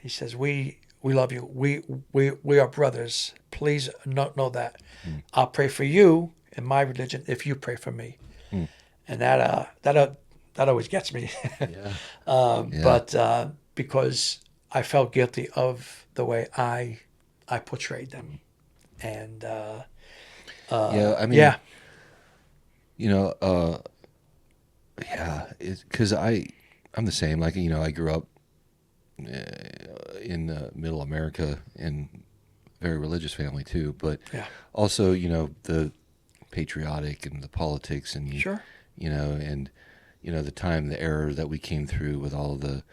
He says, we love you. We are brothers. Please know that. I'll pray for you in my religion if you pray for me, and that always gets me. Yeah. But because I felt guilty of the way I portrayed them, and Yeah. I mean, yeah, yeah, because I'm the same. Like, I grew up in middle America in a very religious family too, but yeah, also, the patriotic and the politics and, sure, and, the time, the era that we came through with all of the,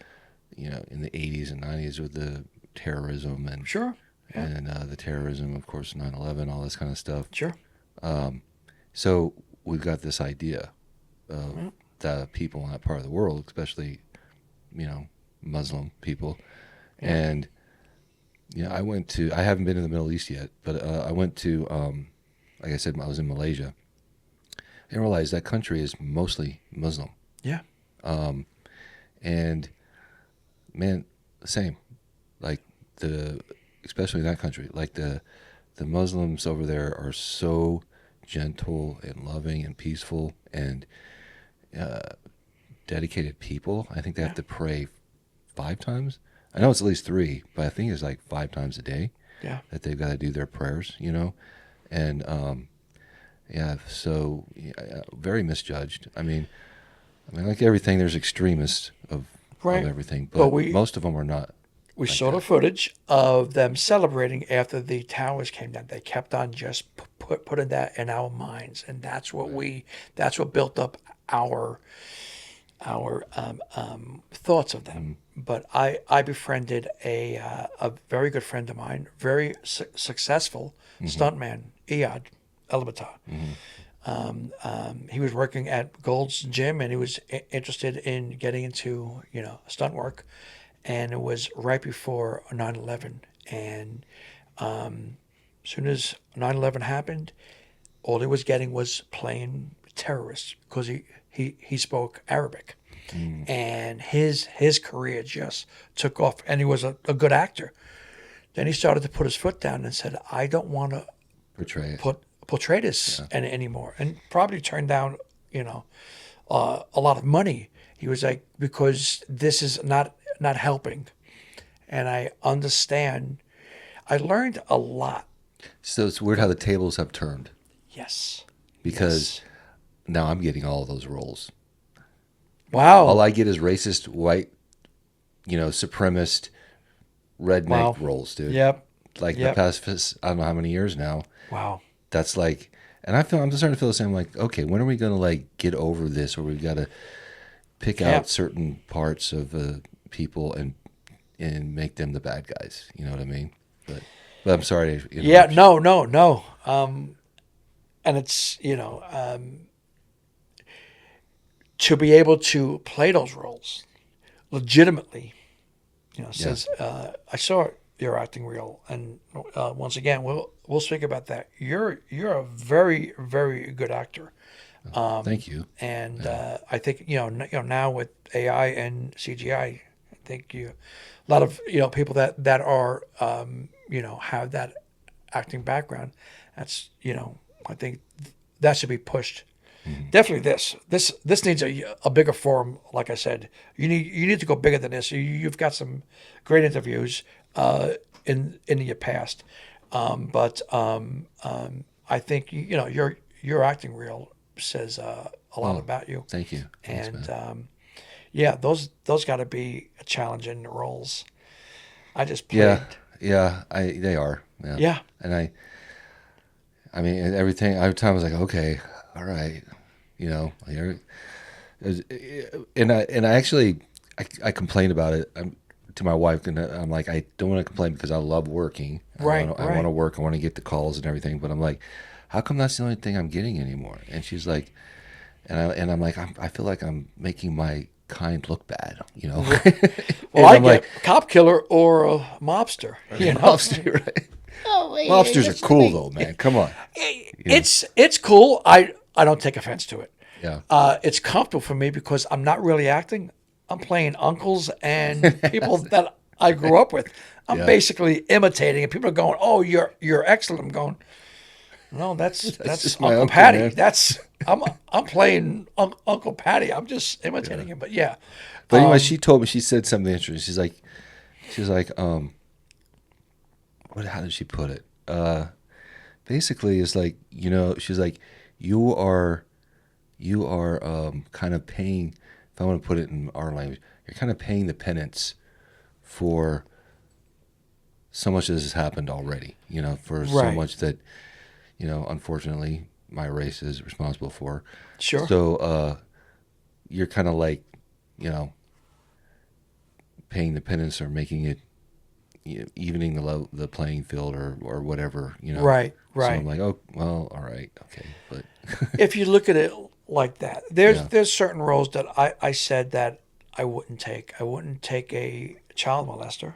in the 80s and 90s with the terrorism and, sure, yeah, and the terrorism, of course, 9/11, all this kind of stuff. sure, So we've got this idea of the people in that part of the world, especially, Muslim people. Yeah. And, I haven't been to the Middle East yet, but I went to, like I said, I was in Malaysia and realized that country is mostly Muslim. yeah, And man, same, like especially in that country, like the Muslims over there are so gentle and loving and peaceful and dedicated people. I think they have to pray 5 times. I know it's at least 3, but I think it's like 5 times a day yeah. that they've got to do their prayers, and so very misjudged. I mean, like everything, there's extremists of Right. everything, But but most of them are not. we like saw the that. footage of them celebrating after the towers came down. They kept on just putting that in our minds, and that's what that's what built up our thoughts of them. But I befriended a very good friend of mine, very successful stuntman, Iyad Elbata. He was working at Gold's Gym, and he was interested in getting into stunt work, and it was right before 9/11. And as soon as 9/11 happened, all he was getting was playing terrorists because he spoke Arabic, and his career just took off, and he was a good actor. Then he started to put his foot down and said, I don't want to Portray it. portray this anymore, and probably turned down a lot of money. He was like, because this is not helping, and I understand. I learned a lot. So it's weird how the tables have turned Yes. because now I'm getting all of those roles. Wow. All I get is racist, white, supremacist, redneck Wow. roles, dude. Yep. Like Yep. the past, I don't know how many years now. Wow. That's like, and I'm just starting to feel the same. Like, okay, when are we going to like get over this, or we've got to pick out certain parts of people and make them the bad guys? You know what I mean? But I'm sorry. Yeah. No. And it's to be able to play those roles legitimately. Says I saw your acting reel, and once again, we'll speak about that. You're a very very good actor, Thank you. and I think now with AI and CGI, I think a lot of people that are have that acting background. That's I think that should be pushed. Definitely this needs a bigger forum. Like I said, you need to go bigger than this. You've got some great interviews in your past, but I think your acting reel says a lot Oh, about you, thank you. Thanks, and man. yeah, those got to be challenging roles. I just Yeah, played. yeah, they are. Yeah. Yeah, And I mean, and everything, every time I was like, okay, all right, here, and I actually, I complained about it to my wife, and I'm like, I don't want to complain because I love working. right, I want right. to work. I want to get the calls and everything. But I'm like, how come that's the only thing I'm getting anymore? And she's like, I'm like, I feel like I'm making my kind look bad, Well, and I I'm like, get cop killer or a mobster. mobster, right? Oh, wait, Mobsters are this is cool me. though, man. Come on, you know. It's cool. I don't take offense to it. Yeah. It's comfortable for me because I'm not really acting. I'm playing uncles and people that I grew up with. I'm Yeah. basically imitating, and people are going, "Oh, you're excellent." I'm going, "No, That's that's just my Uncle uncle, Patty. man. I'm playing Uncle Patty. I'm just imitating him." But yeah, But anyway, she told me, she said something interesting. She's like, how did she put it? Basically, it's like, she's like, you are, kind of paying. If I want to put it in our language, you're kind of paying the penance for so much that has happened already. For so right, much that, unfortunately, my race is responsible for. sure, So you're kind of like, you know, paying the penance or making it, evening the playing field or whatever. right, So I'm right. like, oh well, all right, okay, but If you look at it like that, there's yeah, there's certain roles that I said that I wouldn't take. I wouldn't take a child molester,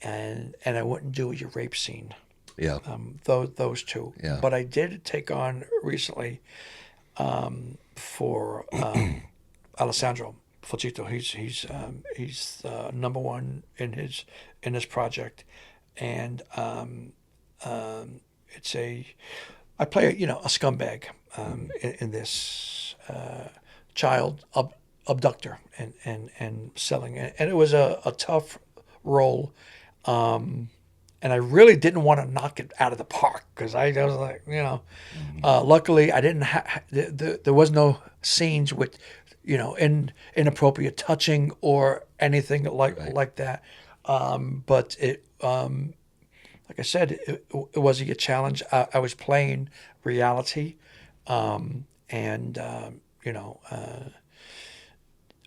and I wouldn't do a rape scene. yeah, Those two. yeah, But I did take on recently for Alessandro Flacito. He's number one in his project, and it's a I play a scumbag in this child abductor and selling, and it was a tough role. And I really didn't want to knock it out of the park because I was like, luckily I didn't there was no scenes with, inappropriate touching or anything right, like that. But like I said, it was a challenge. I was playing reality, and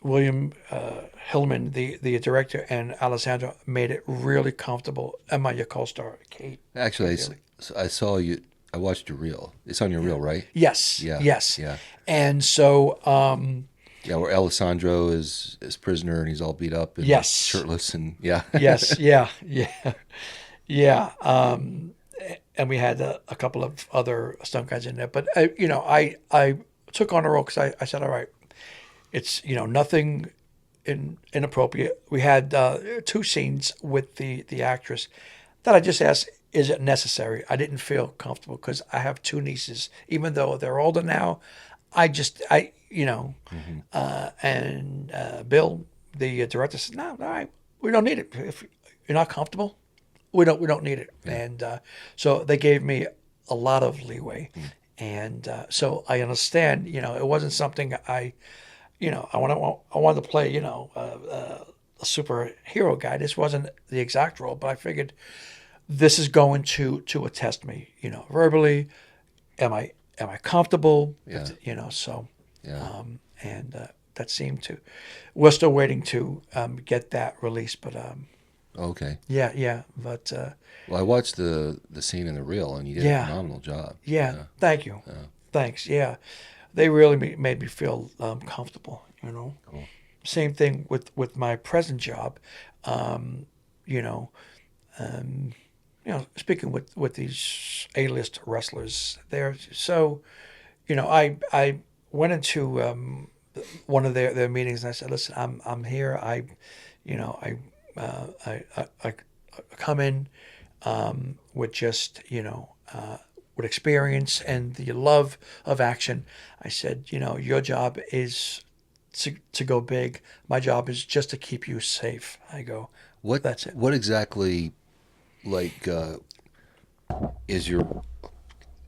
William Hillman, the director, and Alessandro made it really comfortable. Emma, your co-star, Actually, Kate Daly. I saw you. I watched your reel. It's on your reel, right? Yes, Yeah, yes. yeah, And so, yeah. Where Alessandro is prisoner and he's all beat up and yes, shirtless and yeah, yes, yeah, yeah, yeah. And we had a couple of other stunt guys in there, but I took on a role because I said, all right, it's nothing inappropriate. We had two scenes with the actress that I just asked, is it necessary? I didn't feel comfortable because I have two nieces, even though they're older now. hmm And Bill, the director, said, no, all right, we don't need it. If you're not comfortable, we don't need it. yeah, And so they gave me a lot of leeway, and so I understand. It wasn't something I wanted to play. A superhero guy. This wasn't the exact role, but I figured this is going to attest me. Verbally, am I comfortable? yeah, So yeah. and that seemed to. We're still waiting to get that released, but Okay. yeah, yeah, but Well, I watched the scene in the reel and you did a yeah, phenomenal job. yeah. Yeah, Thank you, yeah, thanks. Yeah, they really made me feel comfortable. cool. Same thing with my present job. Um, you know, speaking with these A-list wrestlers, they're so. I went into one of their meetings and I said, "Listen, I'm here. I come in with just with experience and the love of action, I said, your job is to go big. My job is just to keep you safe. I go, What that's it. what exactly like is your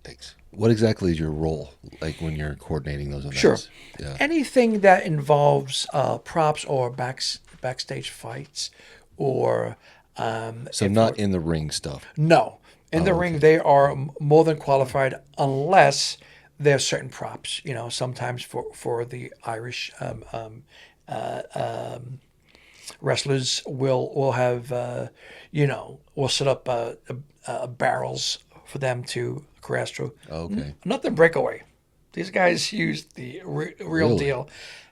thanks. What exactly is your role like when you're coordinating those Sure. events? Yeah. Anything that involves props or backstage fights, or So if not we're in the ring stuff. no in the Oh, ring, okay. they are more than qualified unless there's certain props. Sometimes for the Irish wrestlers will have we'll set up barrels for them to crash through. Okay. Nothing breakaway. These guys use the real Really? deal,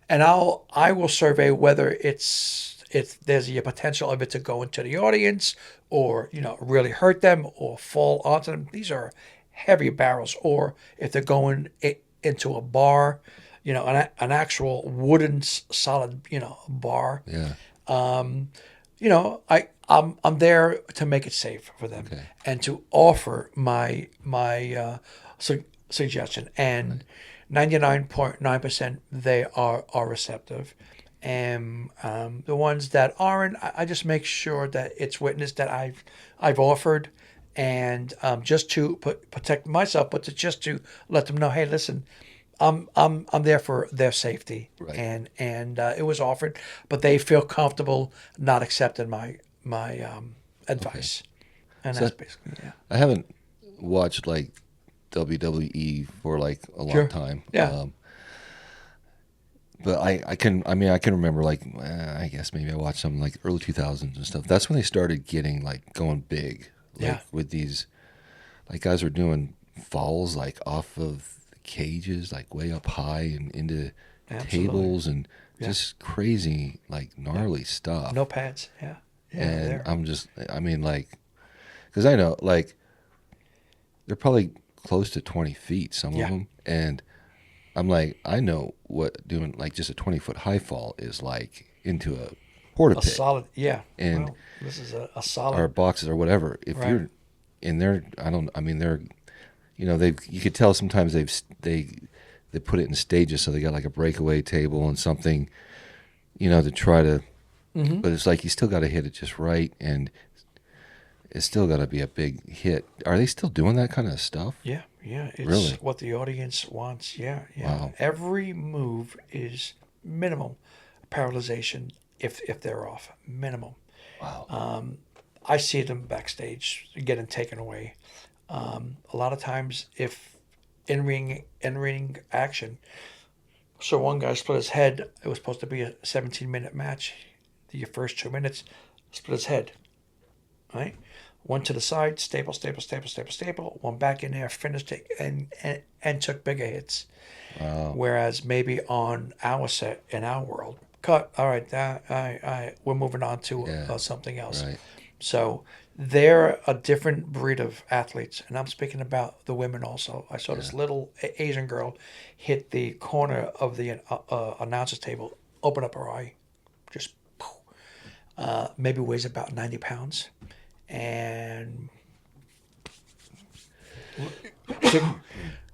and I will survey whether it's there's the potential of it to go into the audience, or really hurt them or fall onto them. These are heavy barrels, or if they're going into a bar, an actual wooden solid bar. Yeah. I'm there to make it safe for them Okay. and to offer my suggestion. And 99.9% they are receptive. And the ones that aren't, I just make sure that it's witnessed that I've offered, and just to protect myself, but just to let them know, hey, listen, I'm there for their safety, Right. and it was offered, but they feel comfortable not accepting my Okay. advice, and So that's basically, yeah. I haven't watched like WWE for like a long Sure. time. Yeah. But I can remember like I guess maybe I watched some like early 2000s and stuff. That's when they started getting like going big, like Yeah. with these like guys were doing falls like off of cages, like way up high and into Absolutely. tables and Yeah. just crazy like Yeah. gnarly No stuff. pads. Yeah. Yeah. And There. I'm just I mean like because I know like they're probably close to 20 feet some of Yeah. them, and I'm like, I know what doing like just a 20-foot high fall is like into a porta A pit solid. Yeah. and Well, this is a or solid. boxes or whatever. If Right. you're in there, I don't. I mean, they're they you could tell sometimes they put it in stages, so they got like a breakaway table and something to try to. Mm-hmm. But it's like you still got to hit it just right, and it's still got to be a big hit. Are they still doing that kind of stuff? Yeah. Yeah. It's Really? what the audience wants. Yeah. Yeah. Wow. Every move is minimal paralyzation if they're off. Minimal. Wow. I see them backstage getting taken away. A lot of times, if in ring action, so one guy split his head. It was supposed to be a 17-minute match. The first 2 minutes, split his head. Right, one to the side, staple, staple, staple, staple, staple. One back in there, finished it, and took bigger hits. Wow. Whereas maybe on our set in our world, cut. All right, we're moving on to Yeah. something else. Right. So they're a different breed of athletes, and I'm speaking about the women also. I saw Yeah. this little Asian girl hit the corner of the announcer's table, open up her eye, just maybe weighs about 90 pounds, and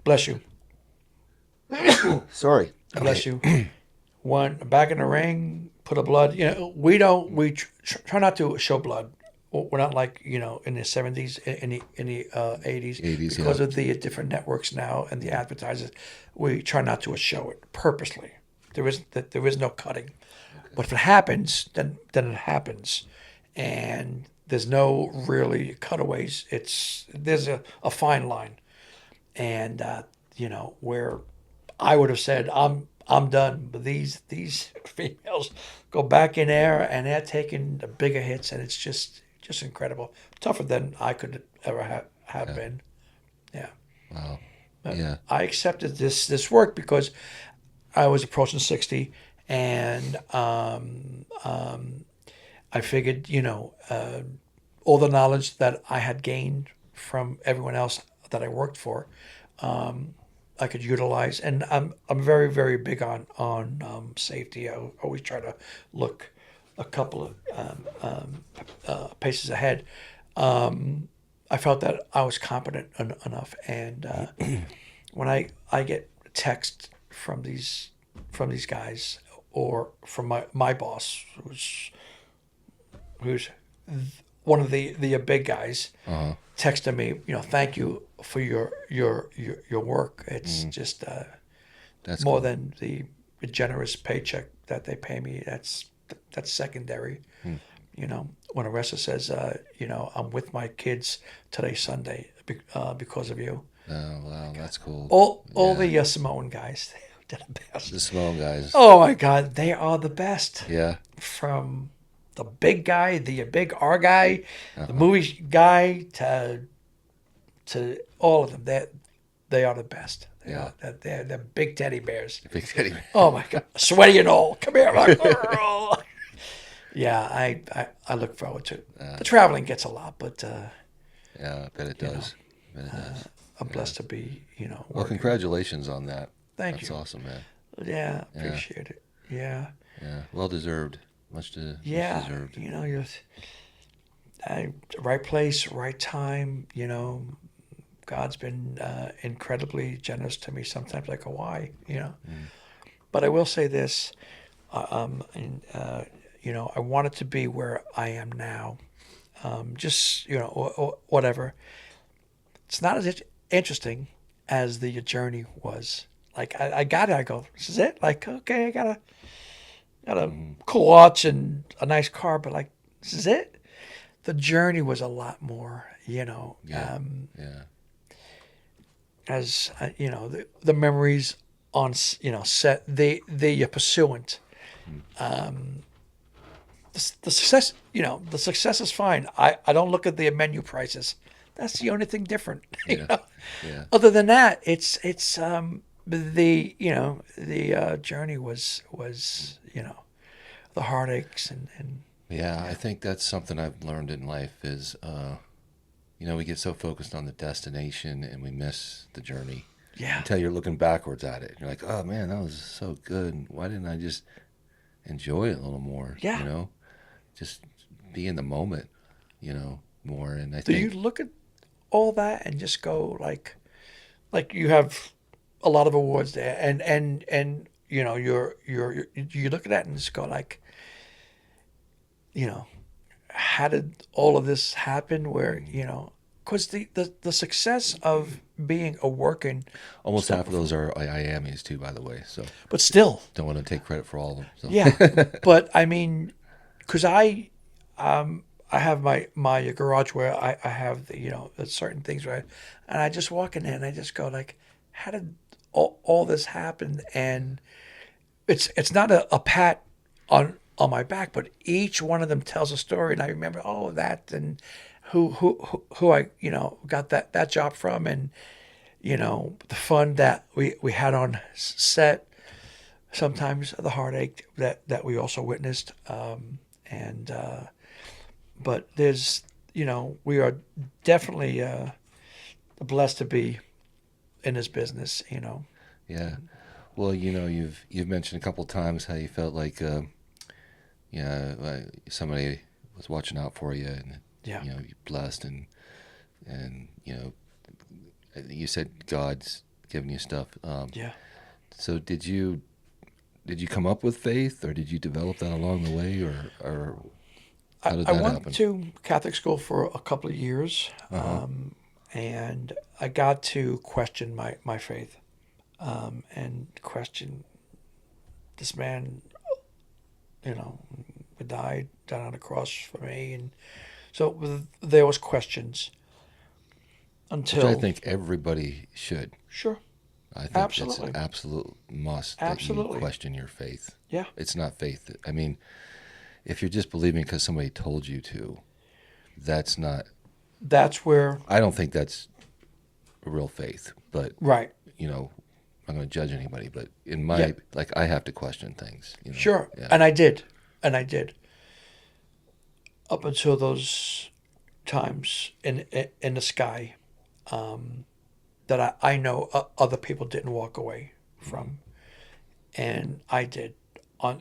bless you, Sorry. bless Okay. you. One back in the ring, put a blood. We don't. We try not to show blood. We're not like in the 70s, in the 80s, 80s. because Yeah. of the different networks now and the advertisers. We try not to show it purposely. There is no cutting, but if it happens, then it happens, and there's no really cutaways. There's a fine line, and where I would have said I'm done, but these females go back in there and they're taking the bigger hits, and it's just incredible, tougher than I could ever have Yeah. been. Yeah, Wow. but Yeah. I accepted this work because I was approaching 60, and I figured all the knowledge that I had gained from everyone else that I worked for, I could utilize, and I'm very very big on safety. I always try to look a couple of paces ahead. I felt that I was competent enough. And when I get text from these guys or from my boss, who's one of the big guys, Uh-huh. texting me, thank you for your work. It's just That's more cool. than the generous paycheck that they pay me. That's secondary. Hmm. When Aressa says, I'm with my kids today, Sunday, because of you. Oh, wow, that's cool. All Yeah. the Samoan guys, they're the best. The small guys. Oh my God, they are the best. Yeah. From the big guy, the big R guy, the Uh-huh. movie guy, to all of them. They are the best. They Yeah. are. They're big teddy bears. Big teddy bear. Oh my God, sweaty and all. Come here, my girl. Yeah, I look forward to it. The traveling gets a lot, but Yeah, I bet it does. I bet it does. I'm Yeah. blessed to be, Well, working. congratulations on that. Thank That's you. awesome, man. Yeah, Yeah. appreciate it. Yeah, Yeah. Well deserved. Much yeah. deserved. You're right place, right time. God's been incredibly generous to me. Sometimes I go, why? But I will say this, and I wanted to be where I am now. Just or whatever. It's not as interesting as the journey was. Like I got it. I go, this is it. Like okay, I got a cool watch and a nice car, but like this is it. The journey was a lot more. Yeah. Yeah. As the memories on set, the pursuant. The success, the success is fine. I don't look at the menu prices. That's the only thing different. Yeah. Yeah. Other than that, it's the journey was the heartaches and Yeah, I think that's something I've learned in life is we get so focused on the destination and we miss the journey yeah, until you're looking backwards at it. You're like, oh man, that was so good. Why didn't I just enjoy it a little more? yeah. Just be in the moment, more. And I Do you think, look at all that and just go like you have a lot of awards there and you look at that and just go like how did all of this happen where because the success of being a working almost stunt half of those are IAMEs too, by the way. So but still don't want to take credit for all of them. So. yeah but I mean because I have my garage where I have the certain things right and I just walk in there and I just go like how did all this happen and it's not a pat on my back, but each one of them tells a story, and I remember that and who I got that job from, and the fun that we had on set, sometimes the heartache that we also witnessed, and but there's we are definitely blessed to be in this business, Yeah. Well, you've mentioned a couple times how you felt like somebody was watching out for you, and yeah, you're blessed, and you said God's given you stuff. yeah. So did you come up with faith, or did you develop that along the way, or how did I that went happen? to Catholic school for a couple of years, Uh huh. and I got to question my faith, and question this man, died on a cross for me, and so there was questions Which I until think everybody should. sure, I think that's an absolutely, absolute must that you absolutely, question your faith. yeah. It's not faith. I mean, if you're just believing because somebody told you to, that's not. That's where I don't think that's real faith. But right, I'm not going to judge anybody. But in yeah, my I have to question things. sure, Yeah. and I did up until those times in the sky. That I know other people didn't walk away from, and I did.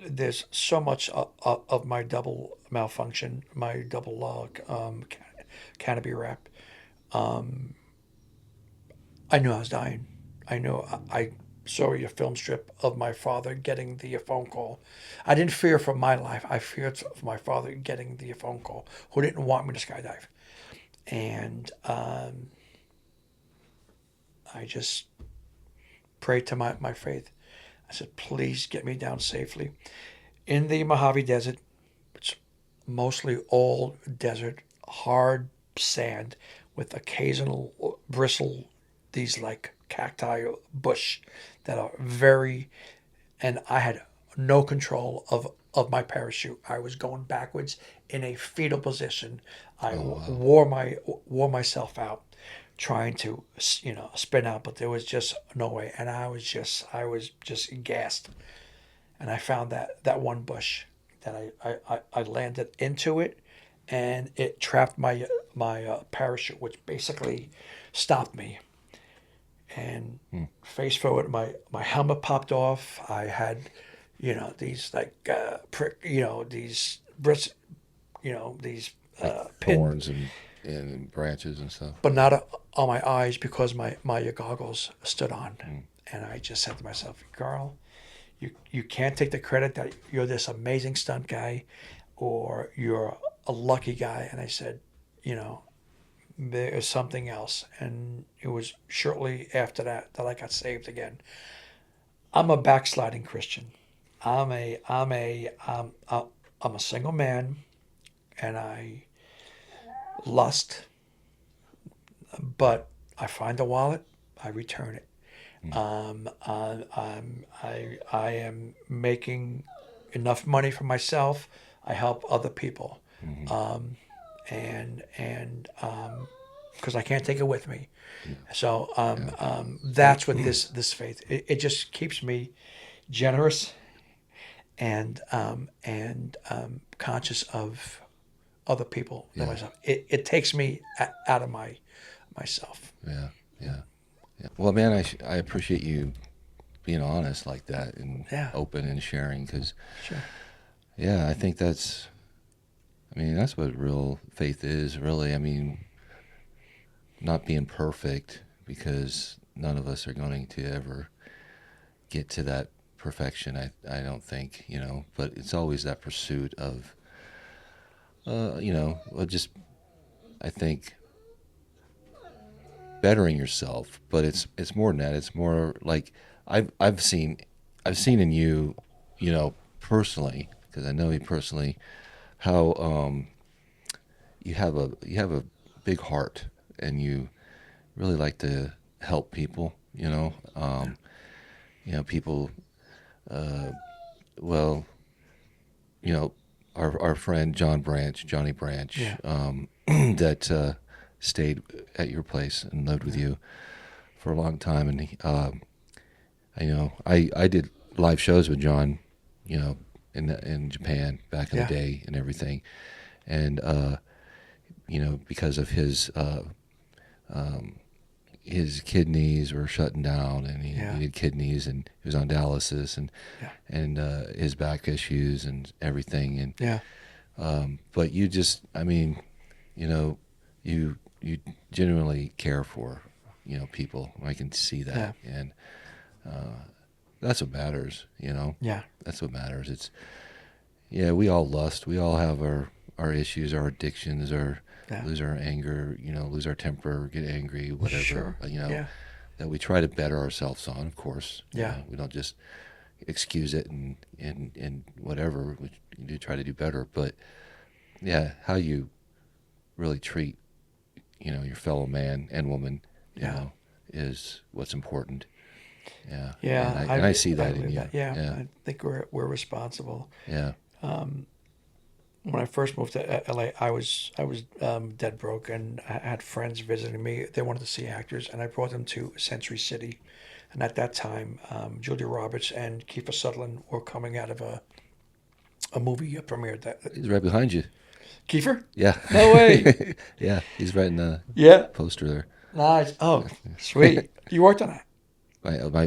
There's so much of my double malfunction, my double canopy wrap. I knew I was dying. I knew I saw a film strip of my father getting the phone call. I didn't fear for my life. I feared for my father getting the phone call, who didn't want me to skydive. And I just prayed to my faith. I said, please get me down safely. In the Mojave Desert, it's mostly all desert, hard sand with occasional bristle, these like cacti bush that are very, and I had no control of my parachute. I was going backwards in a fetal position. I Oh wow. wore myself out trying to spin out, but there was just no way, and I was just gassed. And I found that one bush that I landed into it, and it trapped my parachute, which basically stopped me. And Hmm. face forward, my helmet popped off. I had, these like these bricks, these Like pin, thorns and branches and stuff. but not on my eyes because my goggles stood on. Hmm. And I just said to myself, Carl, you can't take the credit that you're this amazing stunt guy or you're a lucky guy. And I said, you know, there is something else. And it was shortly after that I got saved again. I'm a backsliding Christian. I'm a single man, and I lust, but I find a wallet, I return it. Hmm. I am making enough money for myself. I help other people, Hmm. and because I can't take it with me. Yeah. So Yeah. that's what this faith. It just keeps me generous and conscious of other people than Yeah. myself. It takes me out of myself. Yeah. Yeah. Yeah. Well, man, I appreciate you being honest like that and Yeah, open and sharing because, sure. yeah, I think I mean, that's what real faith is, really. I mean, not being perfect because none of us are going to ever get to that perfection. I don't think, but it's always that pursuit of, well, just, I think, bettering yourself, but it's more than that. It's more like I've seen in you, personally, because I know you personally, how you have a big heart and you really like to help people. People. Uh, well, our friend Johnny Branch, Yeah, that stayed at your place and lived with yeah, you for a long time, and I did live shows with John, in Japan back in the yeah, day and everything, and because of his kidneys were shutting down, and he yeah, needed kidneys, and he was on dialysis, and yeah, his back issues and everything, and yeah, but you just, I mean, you genuinely care for people. I can see yeah, that, and that's what matters. yeah, That's what matters. It's Yeah, we all lust. We all have our issues, our addictions, our yeah. lose our anger, lose our temper, get angry, whatever, Sure. Yeah, that we try to better ourselves on, of course. yeah, We don't just excuse it and whatever. We do try to do better. But yeah, how you really treat, your fellow man and woman, yeah, is what's important. Yeah. And yeah. I see I that in believe you. that. Yeah, Yeah. I think we're responsible. Yeah. When I first moved to LA, I was dead broke, and I had friends visiting me. They wanted to see actors, and I brought them to Century City. And at that time, Julia Roberts and Kiefer Sutherland were coming out of a movie premiere. That He's right behind you. Kiefer? Yeah. No way. Yeah. He's right in the Yeah. poster there. Nice. Oh, sweet. You worked on that.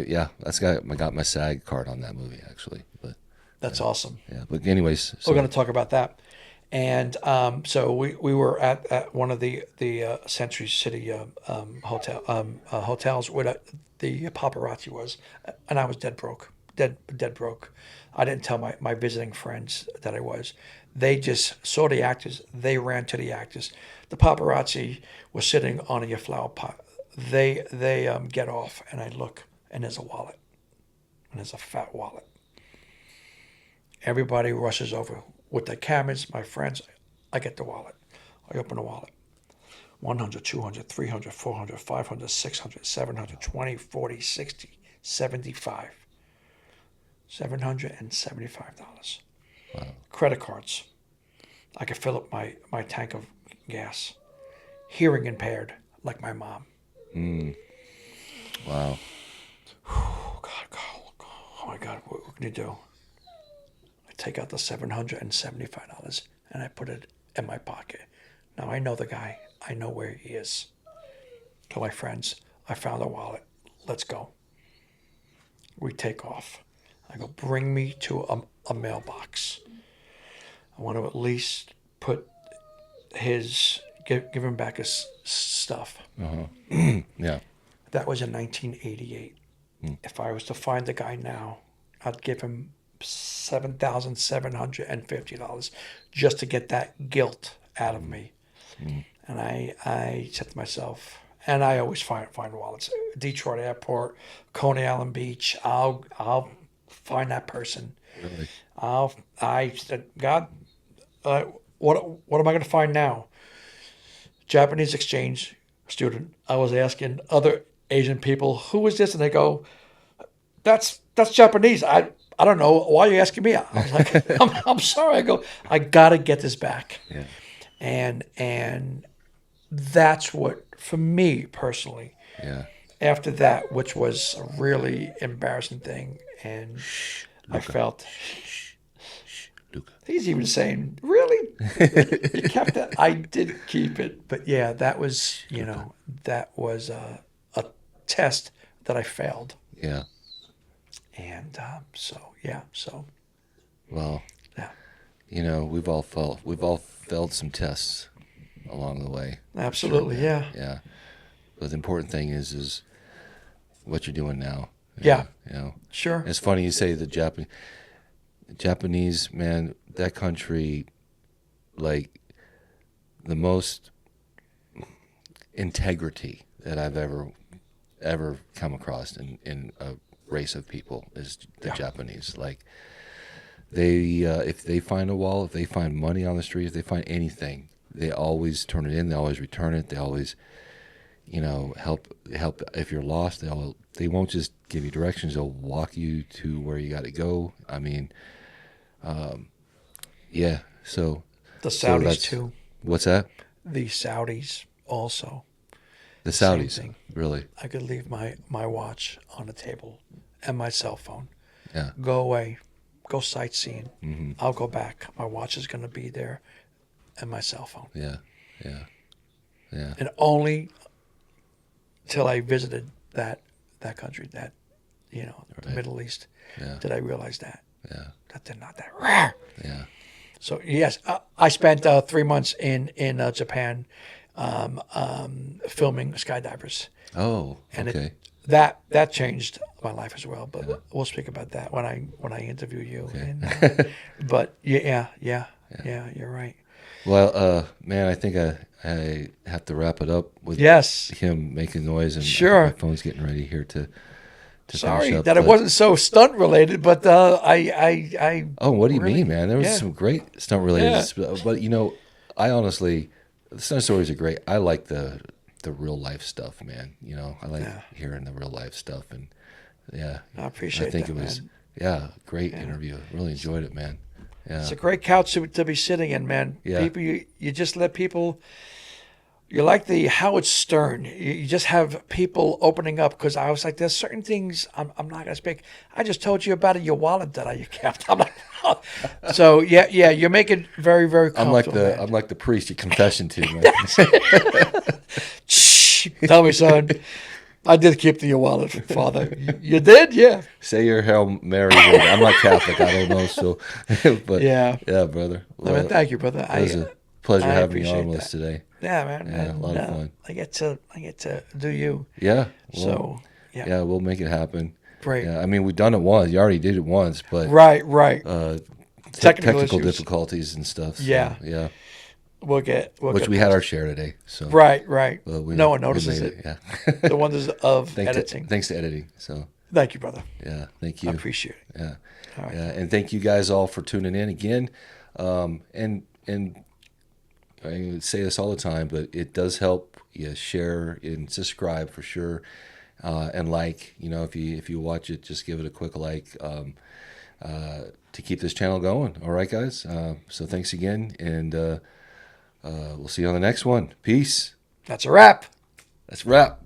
Yeah, I got my SAG card on that movie actually. But That's yeah, awesome. yeah. But anyways, We're so going to talk about that. And so we were at one of the Century City hotels where the paparazzi was, and I was dead broke, dead broke. I didn't tell my visiting friends that I was. They just saw the actors. They ran to the actors. The paparazzi was sitting on a flower pot. They get off, and I look, and there's a wallet, and there's a fat wallet. Everybody rushes over with their cameras, my friends. I get the wallet. I open the wallet. 100, 200, 300, 400, 500, 600, 700, 20, 40, 60, 75. $775. Wow. Credit cards. I could fill up my tank of gas. Hearing impaired, like my mom. Wow. Oh, God. Oh, my God. What can you do? I take out the $775 and I put it in my pocket. Now I know the guy. I know where he is. Tell my friends, I found a wallet. Let's go. We take off. I go, bring me to a mailbox. I want to at least put give him back his stuff. Yeah. That was in 1988. If I was to find the guy now, I'd give him $7,750 just to get that guilt out of me. And I said to myself, and I always find wallets. Detroit Airport, Coney Island Beach. I'll find that person. Really? I said, God, what am I going to find now? Japanese exchange student. I was asking other Asian people, who is this? And they go, that's Japanese. I don't know. Why are you asking me? I was like, I'm sorry. I go, I got to get this back. Yeah. And that's what, for me personally, Yeah. after that, which was a really embarrassing thing, and I felt, Luca. he's even saying, really? You kept that? I did keep it. But yeah, that was, that was a test that I failed. Yeah. And so. Well, Yeah. we've all failed some tests along the way. Absolutely, Sure, yeah. Yeah. But the important thing is what you're doing now. Yeah. Sure. It's funny you say the Japanese, man, that country, like the most integrity that I've ever come across in a race of people is the Japanese. Like they, if they find a wall, if they find money on the street, if they find anything, they always turn it in. They always return it. They always, help. If you're lost, they won't just give you directions. They'll walk you to where you got to go. I mean, yeah. So the Saudis too. What's that? The Saudis also. The Same Saudis, thing. really? I could leave my watch on the table and my cell phone. Yeah. Go away. Go sightseeing. Mm-hmm. I'll go back. My watch is going to be there and my cell phone. Yeah. And only till I visited that country, the Middle East, did I realize that. Yeah. That they're not that rare. Yeah. So, yes, I spent 3 months in Japan filming skydivers. Oh, And okay. that changed my life as well. But we'll speak about that when I interview you. Okay. And, but yeah, you're right. Well, man, I think I have to wrap it up with him making noise, and Sure. my phone's getting ready here to Sorry finish up, that it wasn't so stunt related, but I Oh, what do you really- mean, man? There was yeah. some great stunt related, but I honestly, the stunt stories are great. I like the real life stuff, man. I like hearing the real life stuff, and I appreciate think that, it was man. great interview. Really enjoyed it, man. Yeah. It's a great couch to be sitting in, man. Yeah. People, you just let people. You're like the Howard Stern. You just have people opening up, because I was like, there's certain things I'm not going to speak. I just told you about your wallet that I kept. I'm like, oh. So yeah, you're making very, very comfortable. I'm like the priest you confession to, man. Shh, tell me, son. I did keep the wallet, Father. You did? Yeah. Say your Hail Mary. I'm not Catholic. I don't know. So, but Yeah. yeah, brother. I mean, thank you, brother. It was a pleasure I having you on appreciate with that. us today. Yeah, man. Yeah, a And lot of fun. I get to do you. Yeah. Well, So yeah. yeah, we'll make it happen. Great. Yeah, I mean, we've done it once. You already did it once, but Right. technical issues. difficulties and stuff. So, Yeah. yeah. We'll get Which we had our share today. So right. but No one we notices made it. Yeah. The wonders of editing. Thanks to editing. So Thank you, brother. yeah, thank I you. appreciate it. Yeah. All right. Yeah, and thank you guys all for tuning in again. And I say this all the time, but it does help you share and subscribe for sure, and like, if you watch it, just give it a quick like, to keep this channel going. All right, guys. So thanks again, and we'll see you on the next one. Peace. That's a wrap. That's a wrap.